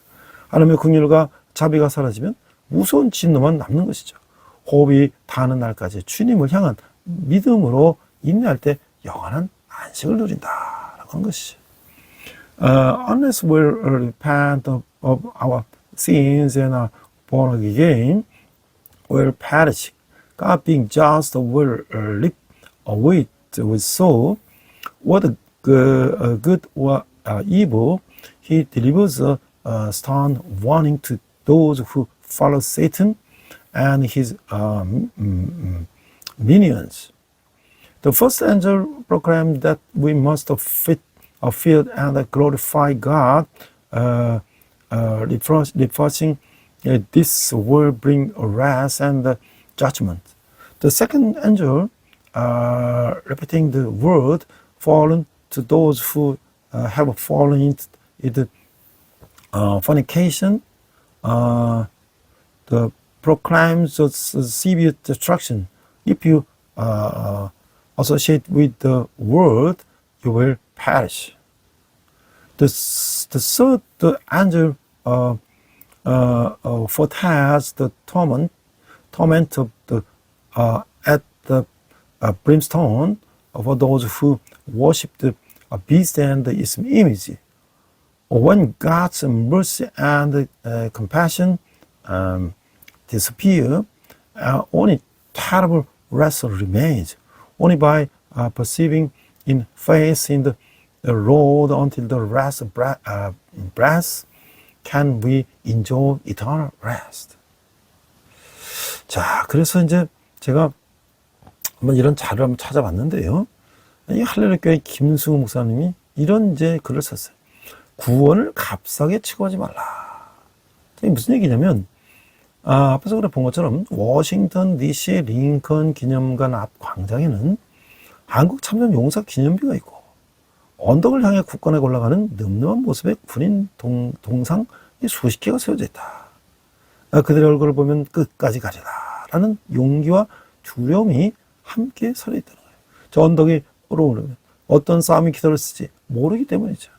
하나님의 긍휼과 자비가 사라지면 무서운 진노만 남는 것이죠. 호흡이 닿는 날까지 주님을 향한 믿음으로 인내할 때 영원한 안식을 누린다라고 하는 것이죠. Unless we repent of our sins and are born again, we'll perish. God being just will live await with soul, whether good or evil, He delivers a stern warning to those who follow Satan and his minions. The first angel proclaimed that we must fear and glorify God, reinforcing this will bring wrath and judgment. The second angel, repeating the word, fallen to those who have fallen into fornication, the proclaims of severe destruction. If you associate with the world, you will perish. The third angel foretells the torment of the at the brimstone for those who worship the beast and its image. When God's mercy and compassion disappear, only terrible wrath remains. Only by perceiving in faith in the Lord until the wrath breath can we enjoy eternal rest. 자, 그래서 이제 제가 한번 이런 자료를 한번 찾아봤는데요. 이 할렐루야 교회 김승우 목사님이 이런 이제 글을 썼어요. 구원을 값싸게 치고하지 말라. 이게 무슨 얘기냐면, 앞에서 그래 본 것처럼 워싱턴 DC 링컨 기념관 앞 광장에는 한국 참전 용사 기념비가 있고, 언덕을 향해 굳건하게 올라가는 늠름한 모습의 군인 동상 수십 개가 세워져 있다. 그들의 얼굴을 보면 끝까지 가리라 라는 용기와 두려움이 함께 서려 있다는 거예요. 저 언덕이 오르면 어떤 싸움이 기다렸을지 모르기 때문이죠.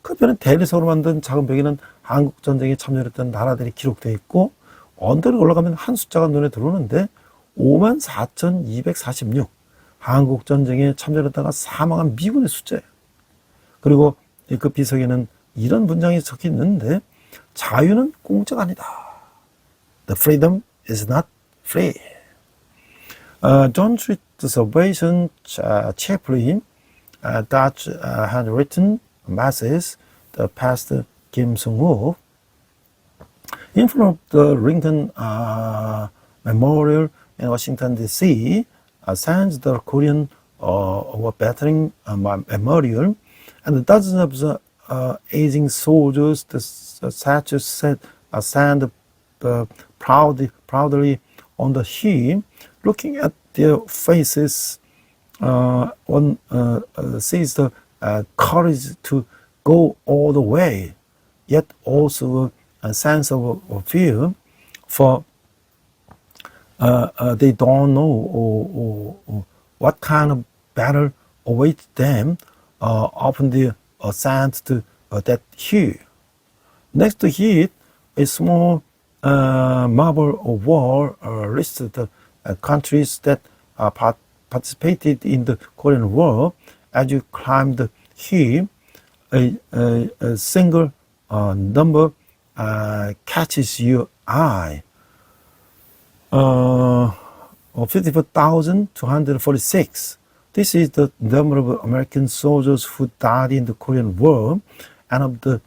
그 편에 대리석으로 만든 작은 벽에는 한국전쟁에 참여했던 나라들이 기록되어 있고, 언덕을 올라가면 한 숫자가 눈에 들어오는데 54,246 한국전쟁에 참여했다가 사망한 미군의 숫자예요. 그리고 그 비석에는 이런 문장이 적혀 있는데, 자유는 공짜가 아니다. The freedom is not free. John Street Salvation Chaplain Dutch had written a message, the pastor Kim Sung-wook. In front of the Lincoln Memorial in Washington, D.C., stands the Korean War Veteran Memorial, and dozens of the aging soldiers. The statues stand proudly on the hill, looking at their faces. One sees the courage to go all the way, yet also a sense of fear, for they don't know what kind of battle awaits them. Often they are sent to that hill. Next to it, a small marble wall lists the countries that participated in the Korean War. As you climb the hill, a single number catches your eye. 54,246. This is the number of American soldiers who died in the Korean War, and of the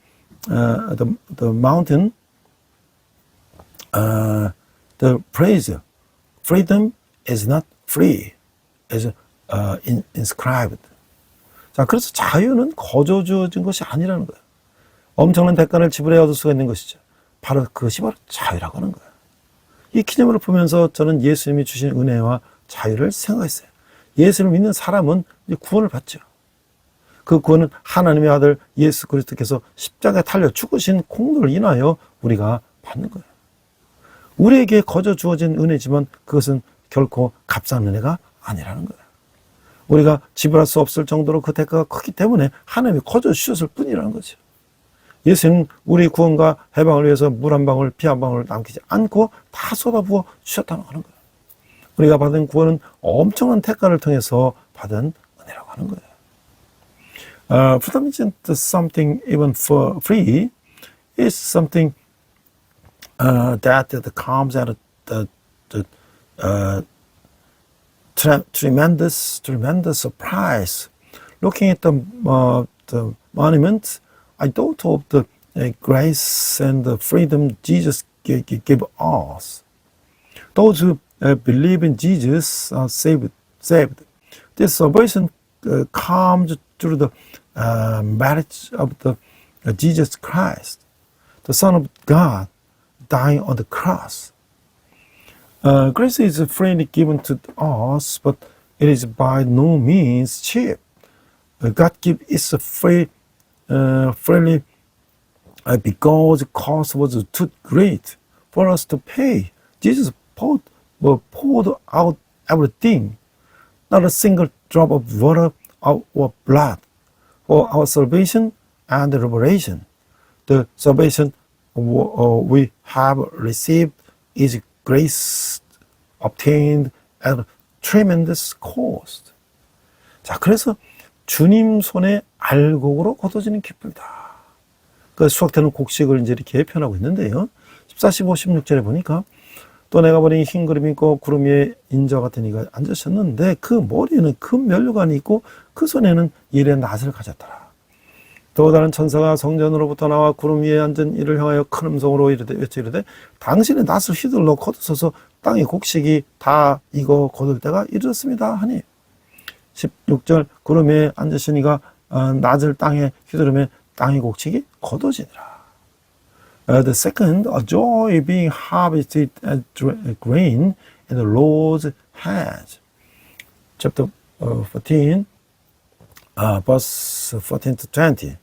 mountain, the phrase "freedom is not free" is inscribed. 자, 그래서 자유는 거저 주어진 것이 아니라는 거예요. 엄청난 대가를 지불해 얻을 수가 있는 것이죠. 바로 그것이 바로 자유라고 하는 거예요. 이 기념을 보면서 저는 예수님이 주신 은혜와 자유를 생각했어요. 예수를 믿는 사람은 이제 구원을 받죠. 그 구원은 하나님의 아들 예수 그리스도께서 십자가에 달려 죽으신 공로를 인하여 우리가 받는 거예요. 우리에게 거저 주어진 은혜지만 그것은 결코 값싼 은혜가 아니라는 거예요. 우리가 지불할 수 없을 정도로 그 대가가 크기 때문에 하나님이 거저 주셨을 뿐이라는 거죠. 예수는 우리 구원과 해방을 위해서 물 한 방울, 피 한 방울 남기지 않고 다 쏟아부어 주셨다는 거예요. 우리가 받은 구원은 엄청난 대가를 통해서 받은 은혜라고 하는 거예요. Freedom isn't something even for free. It's something that comes at a tremendous price. Looking at the monument, I thought of the grace and the freedom Jesus gave us. Those who believe in Jesus are saved. This salvation comes through the marriage of the Jesus Christ, the Son of God, dying on the cross. Grace is freely given to us, but it is by no means cheap. God gives it freely because the cost was too great for us to pay. Jesus poured out everything, not a single drop of water or blood, for our salvation and liberation. The salvation we have received is grace obtained at a tremendous cost. 자, 그래서 주님 손에 알곡으로 거둬지는 기쁨이다. 그 수확되는 곡식을 이제 이렇게 표현하고 있는데요. 14, 15, 16절에 보니까 또 내가 보니 흰 구름이 있고 구름 위에 인자 같은 이가 앉으셨는데 그 머리에는 금 면류관이 있고 그 손에는 일의 낫을 가졌더라. 또 다른 천사가 성전으로부터 나와 구름 위에 앉은 이를 향하여 큰 음성으로 외쳐 이르되 당신의 낫을 휘둘러 거두소서 땅의 곡식이 다 익어 거둘 때가 이르렀습니다 하니 16절 구름 위에 앉으신 이가 낫을 땅에 휘두르면 땅의 곡식이 거둬지니라. The second, a joy being harvested as grain in the Lord's hands. Chapter 14, verse 14 to 20.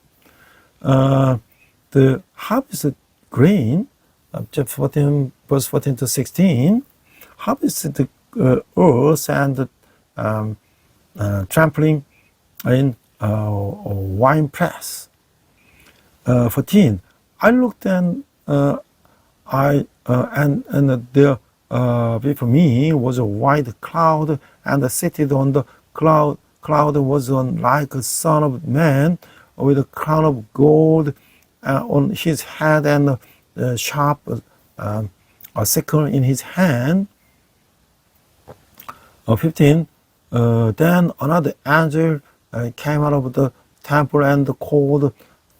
The harvested grain, chapter 14, verse 14 to 16, harvested earth and trampling in wine press. 14. I looked and there before me was a white cloud, and seated on the cloud was one like a son of man, with a crown of gold on his head and a sharp a sickle in his hand. 15. Then another angel came out of the temple and called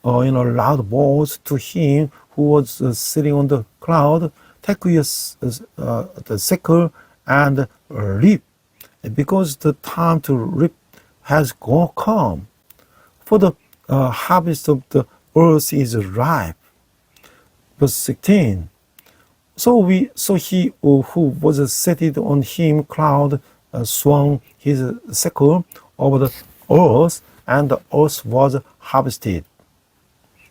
in a loud voice to him who was sitting on the cloud, take your the sickle and reap, because the time to reap has come, for the harvest of the earth is ripe. Verse 16. So he who was seated on him cloud swung his sickle over the earth, and the earth was harvested.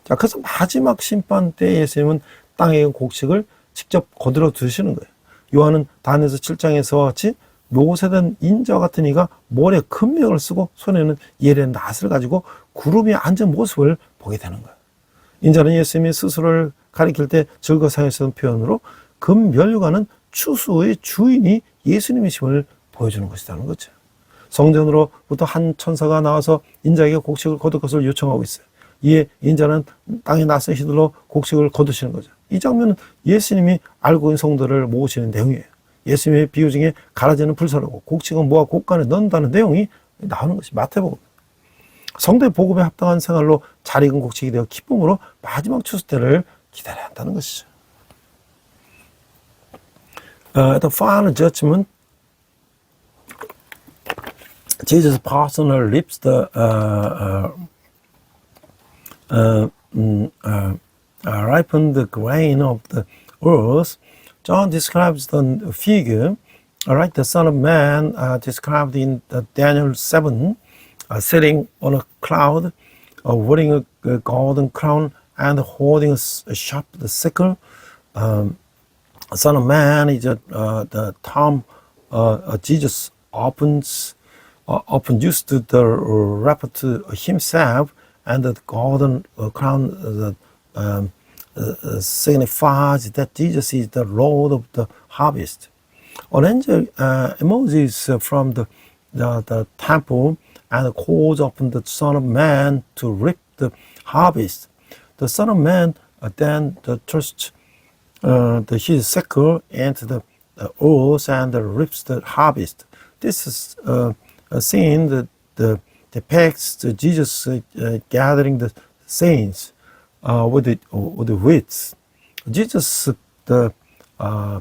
자, 그래서 마지막 심판 때 예수님은 땅의 곡식을 직접 거들어 드시는 거예요. 요한은 다니엘서 7장에서 같이 묘세된 인자와 같은 이가 머리에 금명을 쓰고 손에는 예리한 낫을 가지고 구름이 앉은 모습을 보게 되는 거예요. 인자는 예수님이 스스로를 가리킬 때 즐거 사용했던 표현으로 금면류관은 추수의 주인이 예수님이심을 보여주는 것이라는 거죠. 성전으로부터 한 천사가 나와서 인자에게 곡식을 거둘 것을 요청하고 있어요. 이에 인자는 땅에 낯선 휘둘러 곡식을 거두시는 거죠. 이 장면은 예수님이 알고 있는 성도를 모으시는 내용이에요. 예수님의 비유 중에 갈아지는 불사르고 곡식은 모아 곡간에 넣는다는 내용이 나오는 것이 마태복음. 성도의 복음에 합당한 생활로 잘 익은 곡식이 되어 기쁨으로 마지막 추수 때를 기다려야 한다는 것이죠. At the final judgment, Jesus personally reaps the ripened grain of the earth. John describes the figure, like the Son of Man described in Daniel 7, sitting on a cloud, wearing a golden crown and holding a sharp sickle. Son of Man is the term Jesus often used to refer to himself, and the golden crown signifies that Jesus is the Lord of the harvest. An angel emerges from the temple and calls upon the Son of Man to reap the harvest. The Son of Man then trusts his sickle into the earth and reaps the harvest. This is a scene that depicts Jesus gathering the saints with the wheat. Jesus, the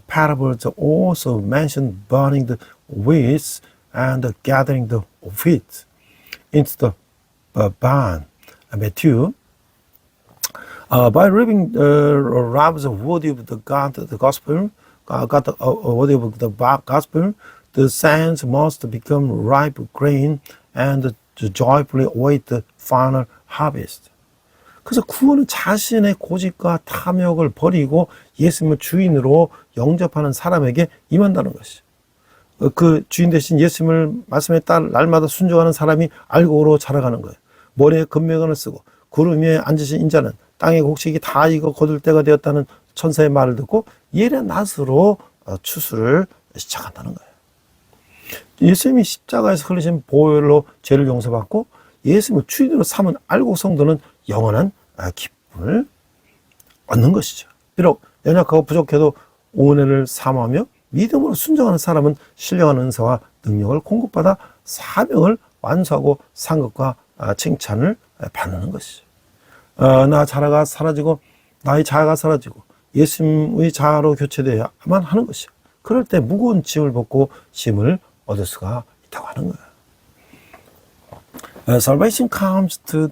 parables also mention burning the wheat and gathering the wheat into the barn. Matthew, by reaping robs of wood of the gospel, wood of the gospel, the saints must become ripe grain and joyfully await the final harvest. 그래서 구원은 자신의 고집과 탐욕을 버리고 예수님을 주인으로 영접하는 사람에게 임한다는 것이죠. 그 주인 대신 예수님을 말씀에 따라 날마다 순종하는 사람이 알고로 자라가는 거예요. 머리에 금면을 쓰고 구름 위에 앉으신 인자는 땅의 곡식이 다 익어 거둘 때가 되었다는 천사의 말을 듣고 예리한 낫으로 추수를 시작한다는 거예요. 예수님이 십자가에서 흘리신 보혈로 죄를 용서받고 예수님을 주인으로 삼은 알곡 성도는 영원한 기쁨을 얻는 것이죠. 비록 연약하고 부족해도 은혜를 사모하며 믿음으로 순종하는 사람은 신령한 은사와 능력을 공급받아 사명을 완수하고 상급과 칭찬을 받는 것이죠. 나 자아가 사라지고 나의 자아가 사라지고 예수님의 자아로 교체되어야만 하는 것이죠. 그럴 때 무거운 짐을 벗고 쉼을 얻을 수가 있다고 하는 거예요. Salvation comes to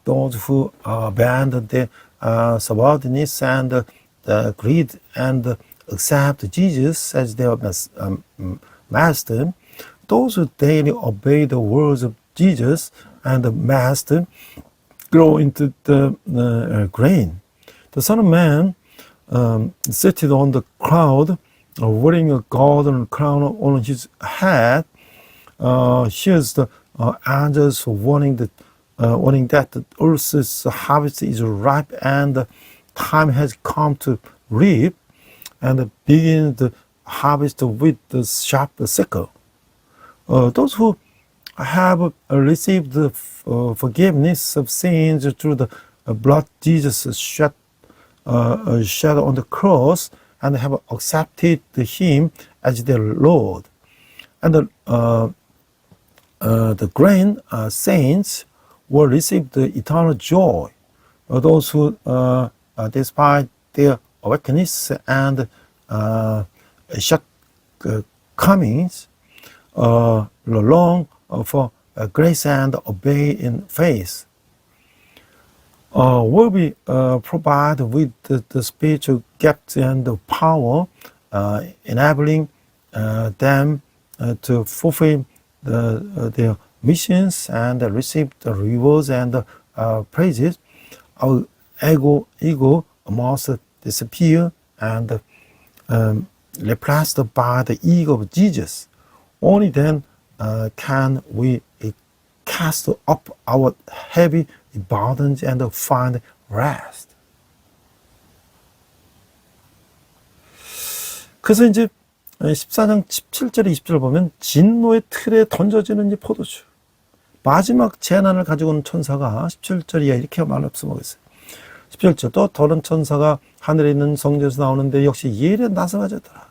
those who abandon their subordinates and greed and accept Jesus as their master. Those who daily obey the words of Jesus and the master grow into the grain. The Son of Man, seated on the cloud, wearing a golden crown on his head, hears the angels warning that the earth's harvest is ripe and the time has come to reap, and begin the harvest with the sharp sickle. Those who have received the forgiveness of sins through the blood Jesus shed on the cross, and have accepted him as their Lord. And the grain saints will receive the eternal joy. those who, despite their weakness and shortcomings, long for grace and obey in faith, will be provided with the spiritual gifts and the power, enabling them to fulfill their missions and receive the rewards and praises. Our ego must disappear and replaced by the ego of Jesus. Only then can we cast up our heavy burdens and find rest. 그래서 이제 14장 17절 20절 보면 진노의 틀에 던져지는 이 포도주. 마지막 재난을 가지고 온 천사가 17절 이하 이렇게 말씀하고 있어요. 17절 또 다른 천사가 하늘에 있는 성전에서 나오는데 역시 예리한 낫을 가졌더라.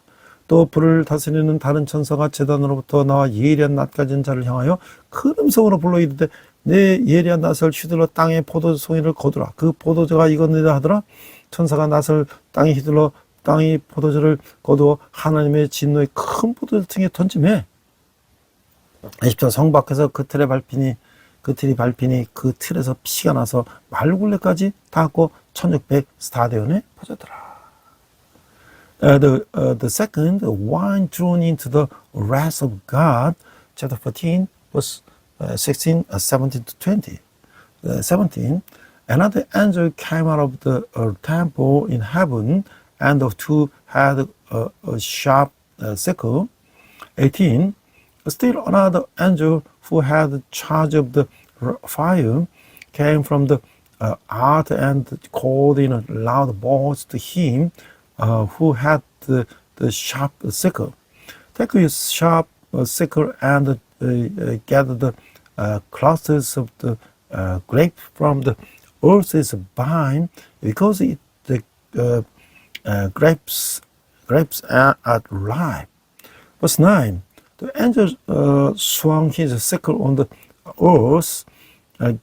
또 불을 다스리는 다른 천사가 제단으로부터 나와 예리한 낫 가진 자를 향하여 큰 음성으로 불러 이르되 내 예리한 낫을 휘둘러 땅에 포도 송이를 거두라. 그 포도주가 익었느니라 하더라. 천사가 낫을 땅에 휘둘러 땅이 포도주를 거두어 하나님의 진노의 큰 포도주 등에 던지매 20절 성 밖에서 그 틀이 밟히니 그 틀에서 피가 나서 말굴레까지 닿고 1600 스타디온에 퍼졌더라. The second wine thrown into the wrath of God, chapter 14, verse 16, 17 to 20. 17. Another angel came out of the temple in heaven, and the two had a sharp sickle. 18. Still another angel who had charge of the fire came from the earth and called in a loud voice to him who had the sharp sickle. Take his sharp sickle and gather the clusters of the grape from the earth's vine, because the grapes are ripe. Verse 9. The angel swung his sickle on the earth,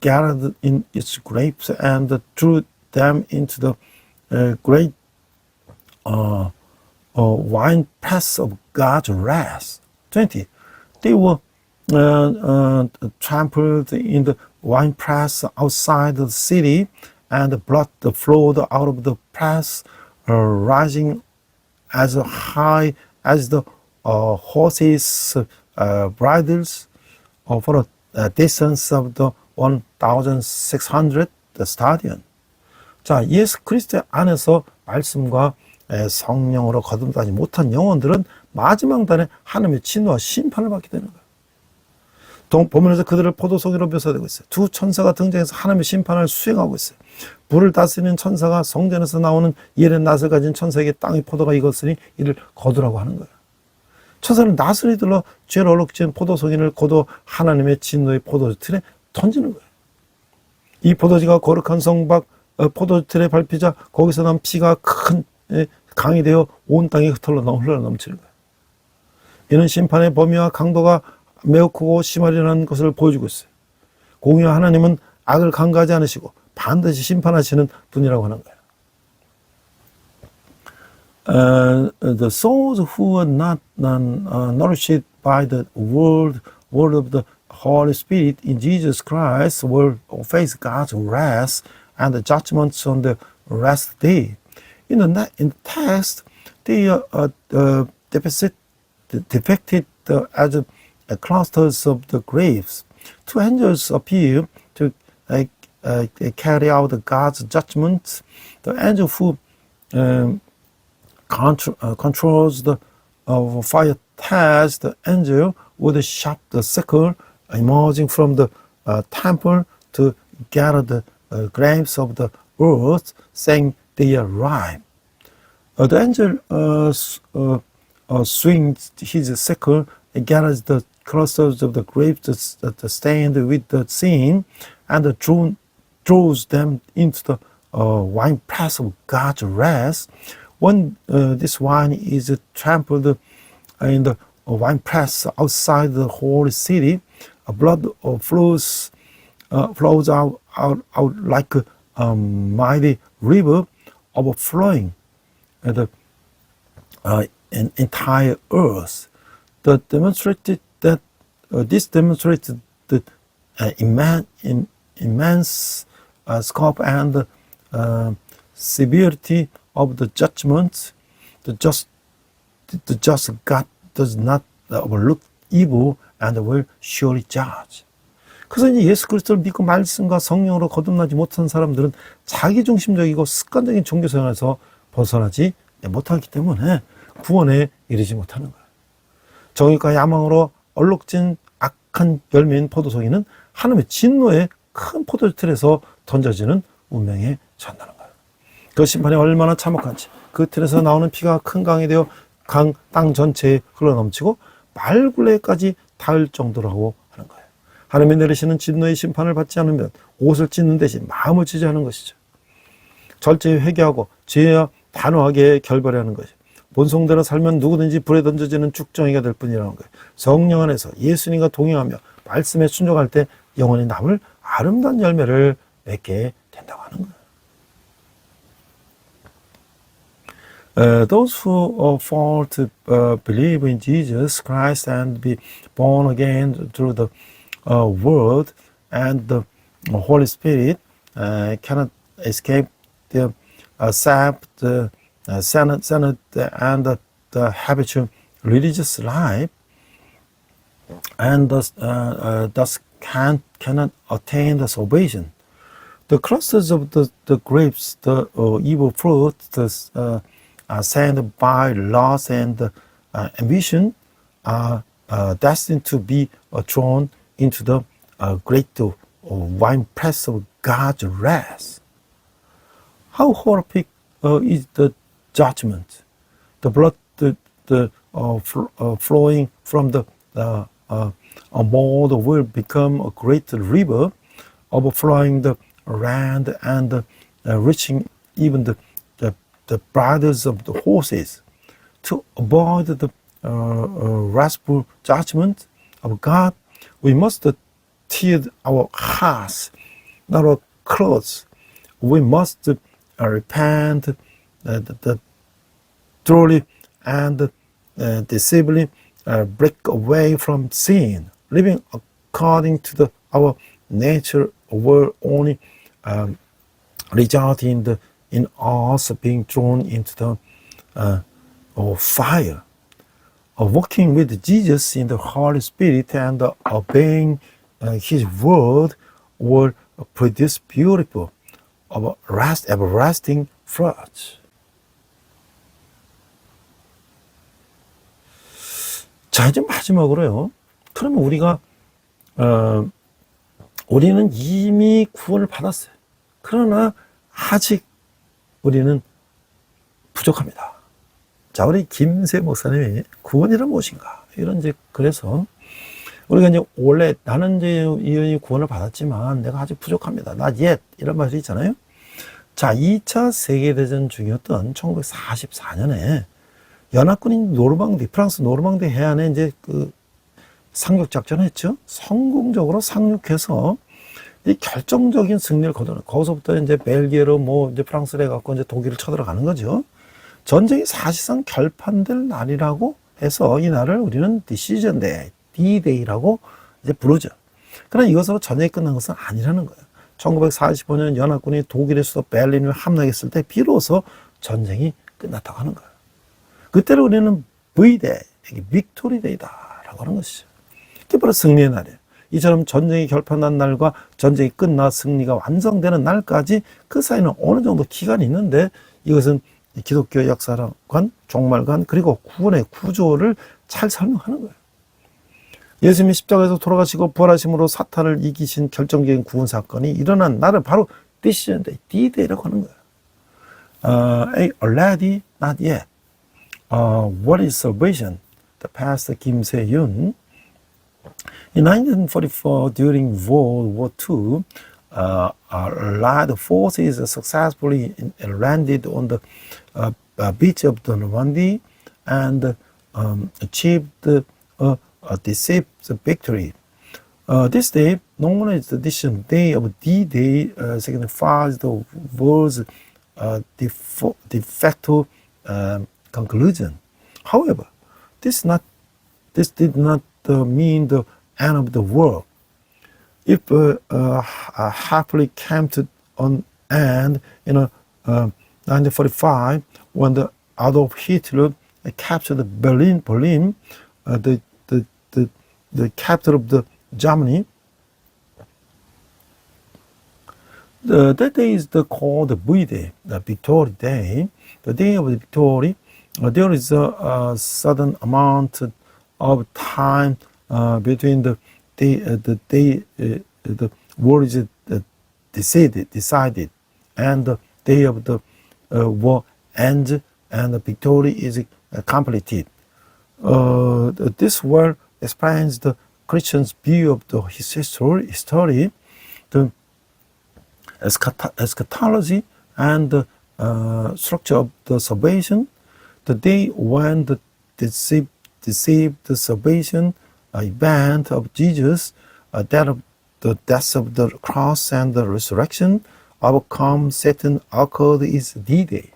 gathered in its grapes, and threw them into the great wine press of God's wrath. 20. They were trampled in the wine press outside the city, and blood flowed out of the press, rising as high as the horses' bridles for a distance of the 1,600 stadion. 자, 예수 그리스도 안에서 말씀과 성령으로 거듭나지 못한 영혼들은 마지막 날에 하나님의 진노와 심판을 받게 되는 거예요. 본문에서 그들을 포도송이로 묘사되고 있어요. 두 천사가 등장해서 하나님의 심판을 수행하고 있어요. 불을 다스리는 천사가 성전에서 나오는 예리한 낫을 가진 천사에게 땅의 포도가 익었으니 이를 거두라고 하는 거예요. 천사는 낫을 휘둘러 죄를 얼룩진 포도송이를 거두 하나님의 진노의 포도주 틀에 던지는 거예요. 이 포도주가 거룩한 성 밖 포도주 틀에 밟히자 거기서 난 피가 큰 강이 되어 온 땅에 흘러 넘치는 거예요. 이는 심판의 범위와 강도가 매우 크고 심하리라는 것을 보여주고 있어요. 공의와 하나님은 악을 간과하지 않으시고 반드시 심판하시는 분이라고 하는 거예요. The souls who are not nourished by the word of the Holy Spirit in Jesus Christ will face God's wrath and the judgments on the last day. In the text, they are depicted as clusters of the grapes. Two angels appear to carry out God's judgment. The angel who controls the fire has the angel with a sharp sickle emerging from the temple to gather the grapes of the earth, saying they are ripe. The angel swings his sickle and gathers the clusters of the grapes that stand with the scene, and throws them into the wine press of God's wrath. When this wine is trampled in the wine press outside the holy city, blood flows out like mighty river overflowing the an entire earth. That demonstrated that this demonstrated the immense scope and severity of the judgment. The just God does not overlook evil and will surely judge. 그래서 이제 예수 그리스도를 믿고 말씀과 성령으로 거듭나지 못한 사람들은 자기중심적이고 습관적인 종교생활에서 벗어나지 못하기 때문에 구원에 이르지 못하는 거예요. 정의과 야망으로 얼룩진 악한 열매인 포도송이는 하나님의 진노의 큰 포도틀에서 던져지는 운명에 처한다는 거예요. 그 심판이 얼마나 참혹한지, 그 틀에서 나오는 피가 큰 강이 되어 땅 전체에 흘러넘치고 말굴레까지 닿을 정도라고 하는 거예요. 하나님이 내리시는 진노의 심판을 받지 않으면 옷을 찢는 대신 마음을 찢어하는 것이죠. 절제히 회개하고 죄와 단호하게 결별하는 것이죠. 본성대로 살면 누구든지 불에 던져지는 죽정이가 될 뿐이라는 거예요. 성령 안에서 예수님과 동행하며 말씀에 순종할 때 영원히 남을 아름다운 열매를 맺게 된다고 하는 거예요. Those who fall to believe in Jesus Christ and be born again through the Word and the Holy Spirit cannot escape the Senate and the habitual religious life, and thus cannot attain the salvation. The clusters of the grapes, the evil fruit, sent by lust and ambition, are destined to be thrown into the great winepress of God's wrath. How horrific is the judgment? The blood flowing from the mold will become a great river, overflowing the land and reaching even the bridles of the horses. To avoid the wrathful judgment of God, we must tear our hearts, not our clothes. We must repent truly and decisively break away from sin, living according to our nature will only result in us being thrown into the fire. Walking with Jesus in the Holy Spirit and obeying His word will produce beautiful, everlasting fruit. 자, 이제 마지막으로요. 그러면 우리는 이미 구원을 받았어요. 그러나 아직 우리는 부족합니다. 자, 우리 김세 목사님이 구원이란 무엇인가? 그래서 우리가 이제 원래 나는 이제 이미 구원을 받았지만 내가 아직 부족합니다. Not yet. 이런 말이 있잖아요. 자, 2차 세계대전 중이었던 1944년에 연합군인 프랑스 노르망디 해안에 이제 상륙작전을 했죠. 성공적으로 상륙해서 이 결정적인 승리를 거두는, 거기서부터 이제 벨기에로 이제 프랑스를 해갖고 이제 독일을 쳐들어가는 거죠. 전쟁이 사실상 결판될 날이라고 해서 이 날을 우리는 Decision Day, D-Day라고 이제 부르죠. 그러나 이것으로 전쟁이 끝난 것은 아니라는 거예요. 1945년 연합군이 독일의 수도 베를린을 함락했을 때 비로소 전쟁이 끝났다고 하는 거예요. 그때를 우리는 V-Day, Victory Day다라고 하는 것이죠. 이게 바로 승리의 날이에요. 이처럼 전쟁이 결판난 날과 전쟁이 끝나 승리가 완성되는 날까지 그 사이는 어느 정도 기간이 있는데, 이것은 기독교 역사관, 종말관, 그리고 구원의 구조를 잘 설명하는 거예요. 예수님이 십자가에서 돌아가시고 부활하심으로 사탄을 이기신 결정적인 구원 사건이 일어난 날을 바로 Decision Day, D-Day라고 하는 거예요. Already, not yet. What is salvation? The pastor Kim Se-yun. In 1944, during World War II, Allied forces successfully landed on the beach of the Normandy and achieved a decisive victory. This day, known as the edition day of D-Day, signifies the world's de facto conclusion. However, this did not mean the end of the world. It happily came to an end in 1945 when the Adolf Hitler captured Berlin, the capital of the Germany. That day is called the V-Day, the Victory Day. The day of the victory, there is a sudden amount of time between the war is decided, and the day of the war ends, and the victory is completed. This word explains the Christian's view of his history, the eschatology, and the structure of the salvation. The day when the deceived salvation event of Jesus, that of the death of the cross and the resurrection, overcome Satan occurred is D-Day.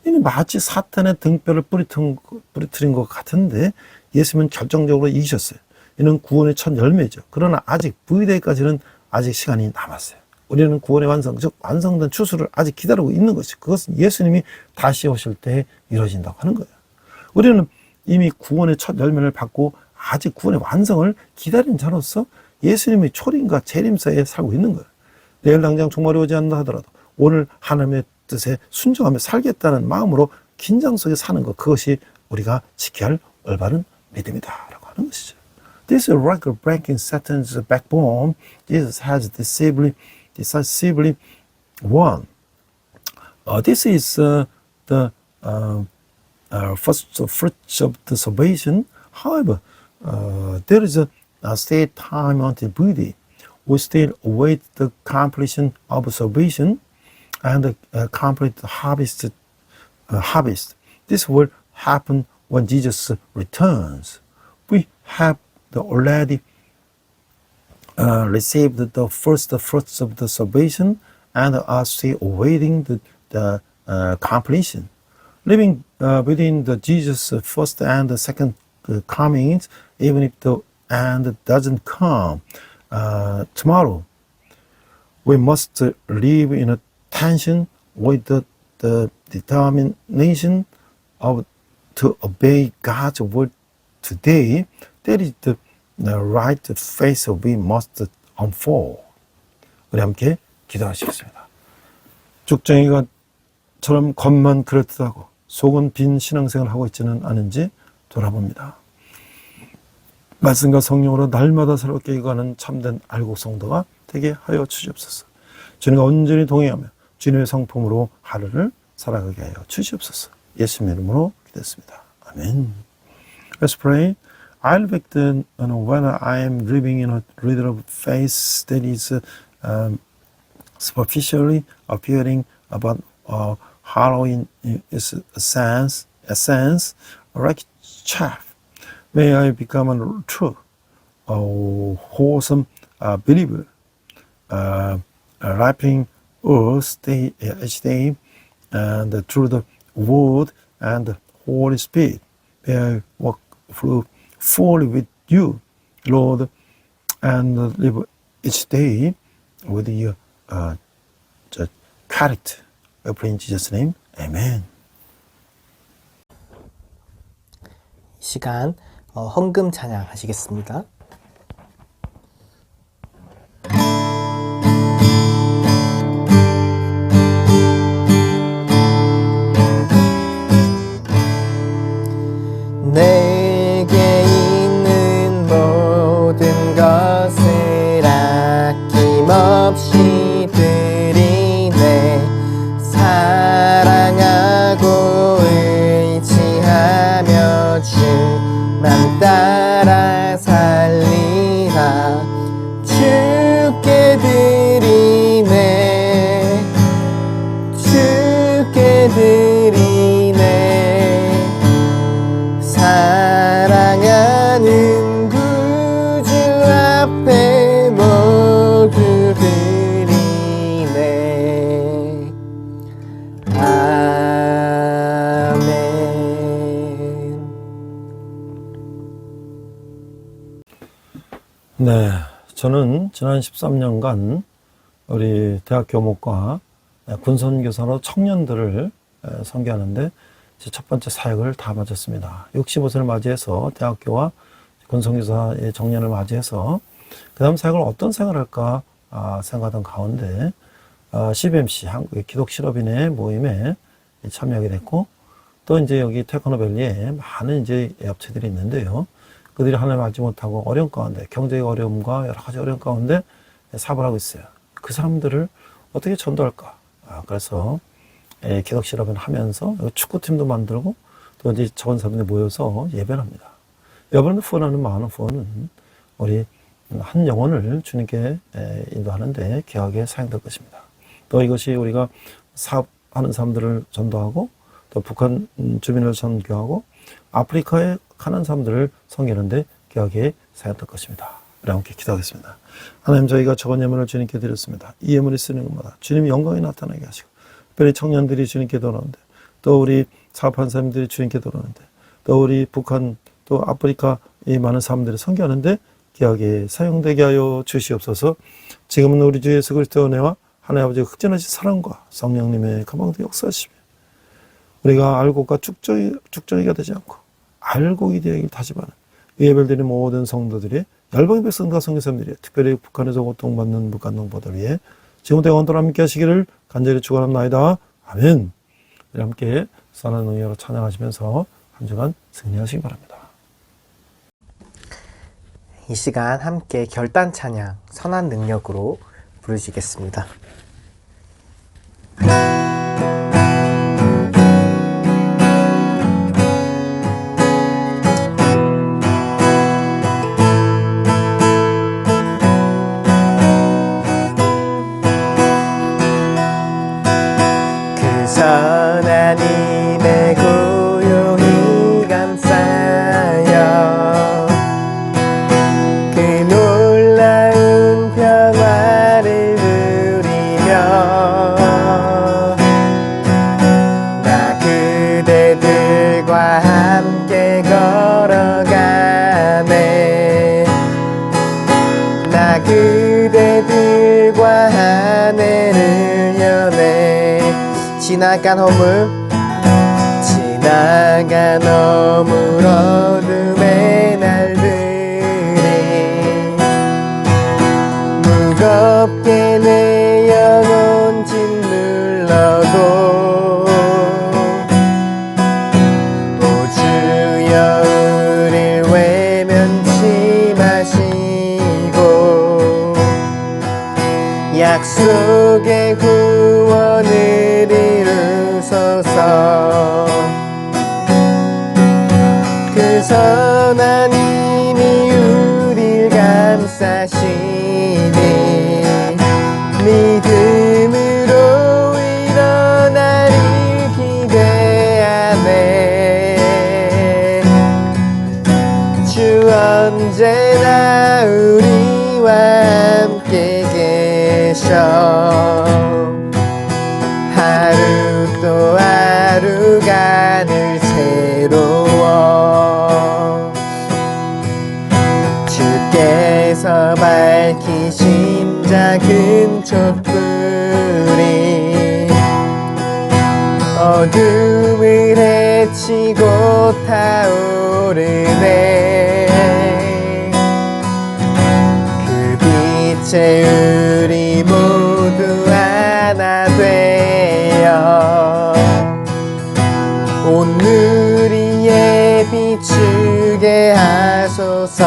이는 마치 사탄의 등뼈를 부리트린 것 같은데 예수님은 결정적으로 이기셨어요. 이는 구원의 첫 열매죠. 그러나 아직 V-Day까지는 아직 시간이 남았어요. 우리는 구원의 완성, 즉 완성된 추수를 아직 기다리고 있는 것이, 그것은 예수님이 다시 오실 때 이루어진다고 하는 거예요. 우리는 이미 구원의 첫 열매를 받고 아직 구원의 완성을 기다리는 자로서 예수님의 초림과 재림사에 살고 있는 거예요. 내일 당장 종말이 오지 않는다 하더라도 오늘 하나님의 뜻에 순종하며 살겠다는 마음으로 긴장 속에 사는 것, 그것이 우리가 지켜야 할 올바른 믿음이다라고 하는 것이죠. This record-breaking Satan's backbone Jesus has decisively won. This is the first fruits of the salvation. However, there is a stay time until V-Day. We still await the completion of salvation and the complete harvest. This will happen when Jesus returns. We have already received the first fruits of the salvation and are still awaiting the completion. Living within the Jesus' first and the second comings, even if the end doesn't come tomorrow, we must live in a tension with the determination to obey God's word today. That is the right face we must unfold. 우리 함께 기도하시겠습니다. 죽정이가처럼 겉만 그럴듯하고 속은 빈 신앙생활을 하고 있지는 않은지 돌아봅니다. 말씀과 성령으로 날마다 새롭게 익어가는 참된 알곡 성도가 되게 하여 주시옵소서. 주님과 온전히 동행하며 주님의 성품으로 하루를 살아가게 하여 주시옵소서. 예수님의 이름으로 기도했습니다. 아멘. Let's pray. I look then when I am living in a reader of faith that is superficially appearing, but hollow in its essence, like chaff. May I become a true, wholesome believer, ripening earth each day, and through the Word and the Holy Spirit. May I walk fully with you, Lord, and live each day with your character. I pray in Jesus' name. Amen. 시간 헌금 찬양 하시겠습니다. 내게 있는 모든 것을 아낌없이 드리네. 사랑하고 의지하며 주만 따라 살 네, 저는 지난 13년간 우리 대학 교목과 군선교사로 청년들을 선교하는데 제 첫 번째 사역을 다 마쳤습니다. 65세를 맞이해서 대학교와 군선교사의 정년을 맞이해서 그 다음 사역을 어떤 사역을 할까 생각하던 가운데 CBMC 한국의 기독실업인의 모임에 참여하게 됐고, 또 이제 여기 테크노밸리에 많은 이제 업체들이 있는데요. 그들이 하나님 알지 못하고 어려운 가운데, 경제의 어려움과 여러 가지 어려운 가운데 사업을 하고 있어요. 그 사람들을 어떻게 전도할까? 그래서 기독실업인 하면서 축구팀도 만들고, 또 이제 적은 사람들이 모여서 예배를 합니다. 여러분들 후원하는 많은 후원은 우리 한 영혼을 주님께 인도하는데 귀하게 사용될 것입니다. 또 이것이 우리가 사업하는 사람들을 전도하고, 또 북한 주민을 선교하고, 아프리카에 가는 사람들을 섬기는데 귀하게 사용될 것입니다. 우리 함께 기도하겠습니다. 하나님, 저희가 적은 예물을 주님께 드렸습니다. 이 예물이 쓰는 것마다 주님의 영광이 나타나게 하시고, 특별히 청년들이 주님께 돌아오는데, 또 우리 사업하는 사람들이 주님께 돌아오는데, 또 우리 북한, 또 아프리카 이 많은 사람들을 섬기하는데 귀하게 사용되게 하여 주시옵소서. 지금은 우리 주 예수 그리스도의 은혜와 하나님 아버지의 극진하신 사랑과 성령님의 가방도 역사하시며, 우리가 알고가 죽전이가 되지 않고 알고이 되길 다짐하는 예배드리는 모든 성도들이, 열방의 백성과 성교사님들이, 특별히 북한에서 고통받는 북한 동포들 위해 지금부터 영원토록 함께 하시기를 간절히 축원합니다. 아멘. 우리 함께 선한 응애로 찬양하시면서 한 주간 승리하시기 바랍니다. 이 시간 함께 결단 찬양 선한 능력으로 부르시겠습니다. 그 선한 힘에 고요히 감싸여 그 놀라운 평화를 누리며 나 그대들과 함께 걸어가네. 나 그대들과 하늘을 여네. 지나간 허물 어둠의 날들이 무겁게 내 영혼 짓눌러도 오 주여 우릴 외면치 마시고 약속의 구원을 이루소서. 그 선한 힘이 우릴 감싸시니 믿음으로 일어나를 기대하네. 주 언제나 우리와 함께 계셔 하루 또 하루가 늘 새로워. 주께서 밝히신 작은 촛불이 어둠을 헤치고 타오르네. 그 빛에 우리 모두 하나 되어 오늘 위에 비추게 하소서.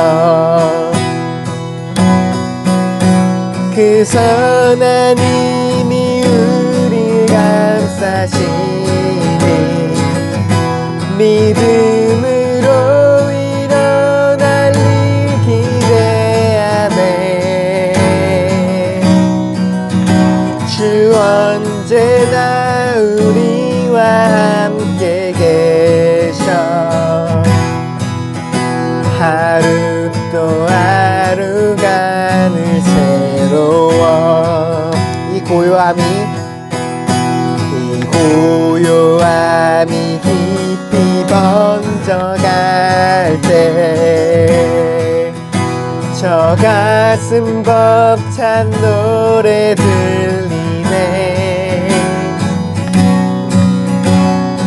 그 선한 힘이 우리 감싸시니 믿음으로 일어날 일 기대하네. 주 언제나 우리와 함께 계셔 하루 또 하루가 늘 새로워. 이 가슴 벅찬 노래 들리네.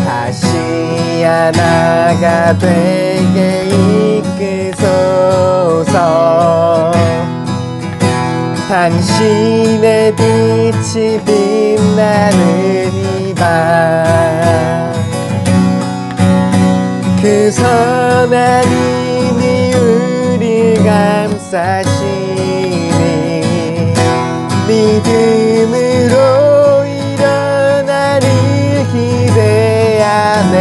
다시 하나가 되게 이끄소서. 당신의 빛이 빛나는 이 밤, 그 선한 힘이 우릴 감싸시니 믿음으로 일어나를 기대하네.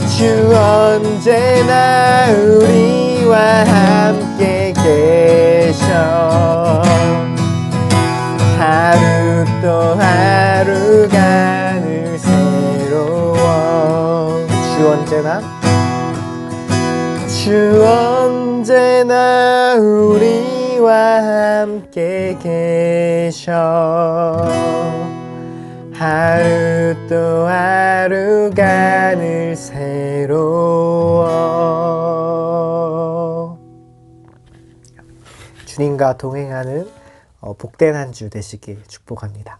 주 언제나 우리와 함께 계셔. 하루 또 하루가 늘 새로워. 주 언제나 우리와 함께 계셔. 하루 또 하루가 늘 새로워. 주님과 동행하는 복된 한 주 되시길 축복합니다.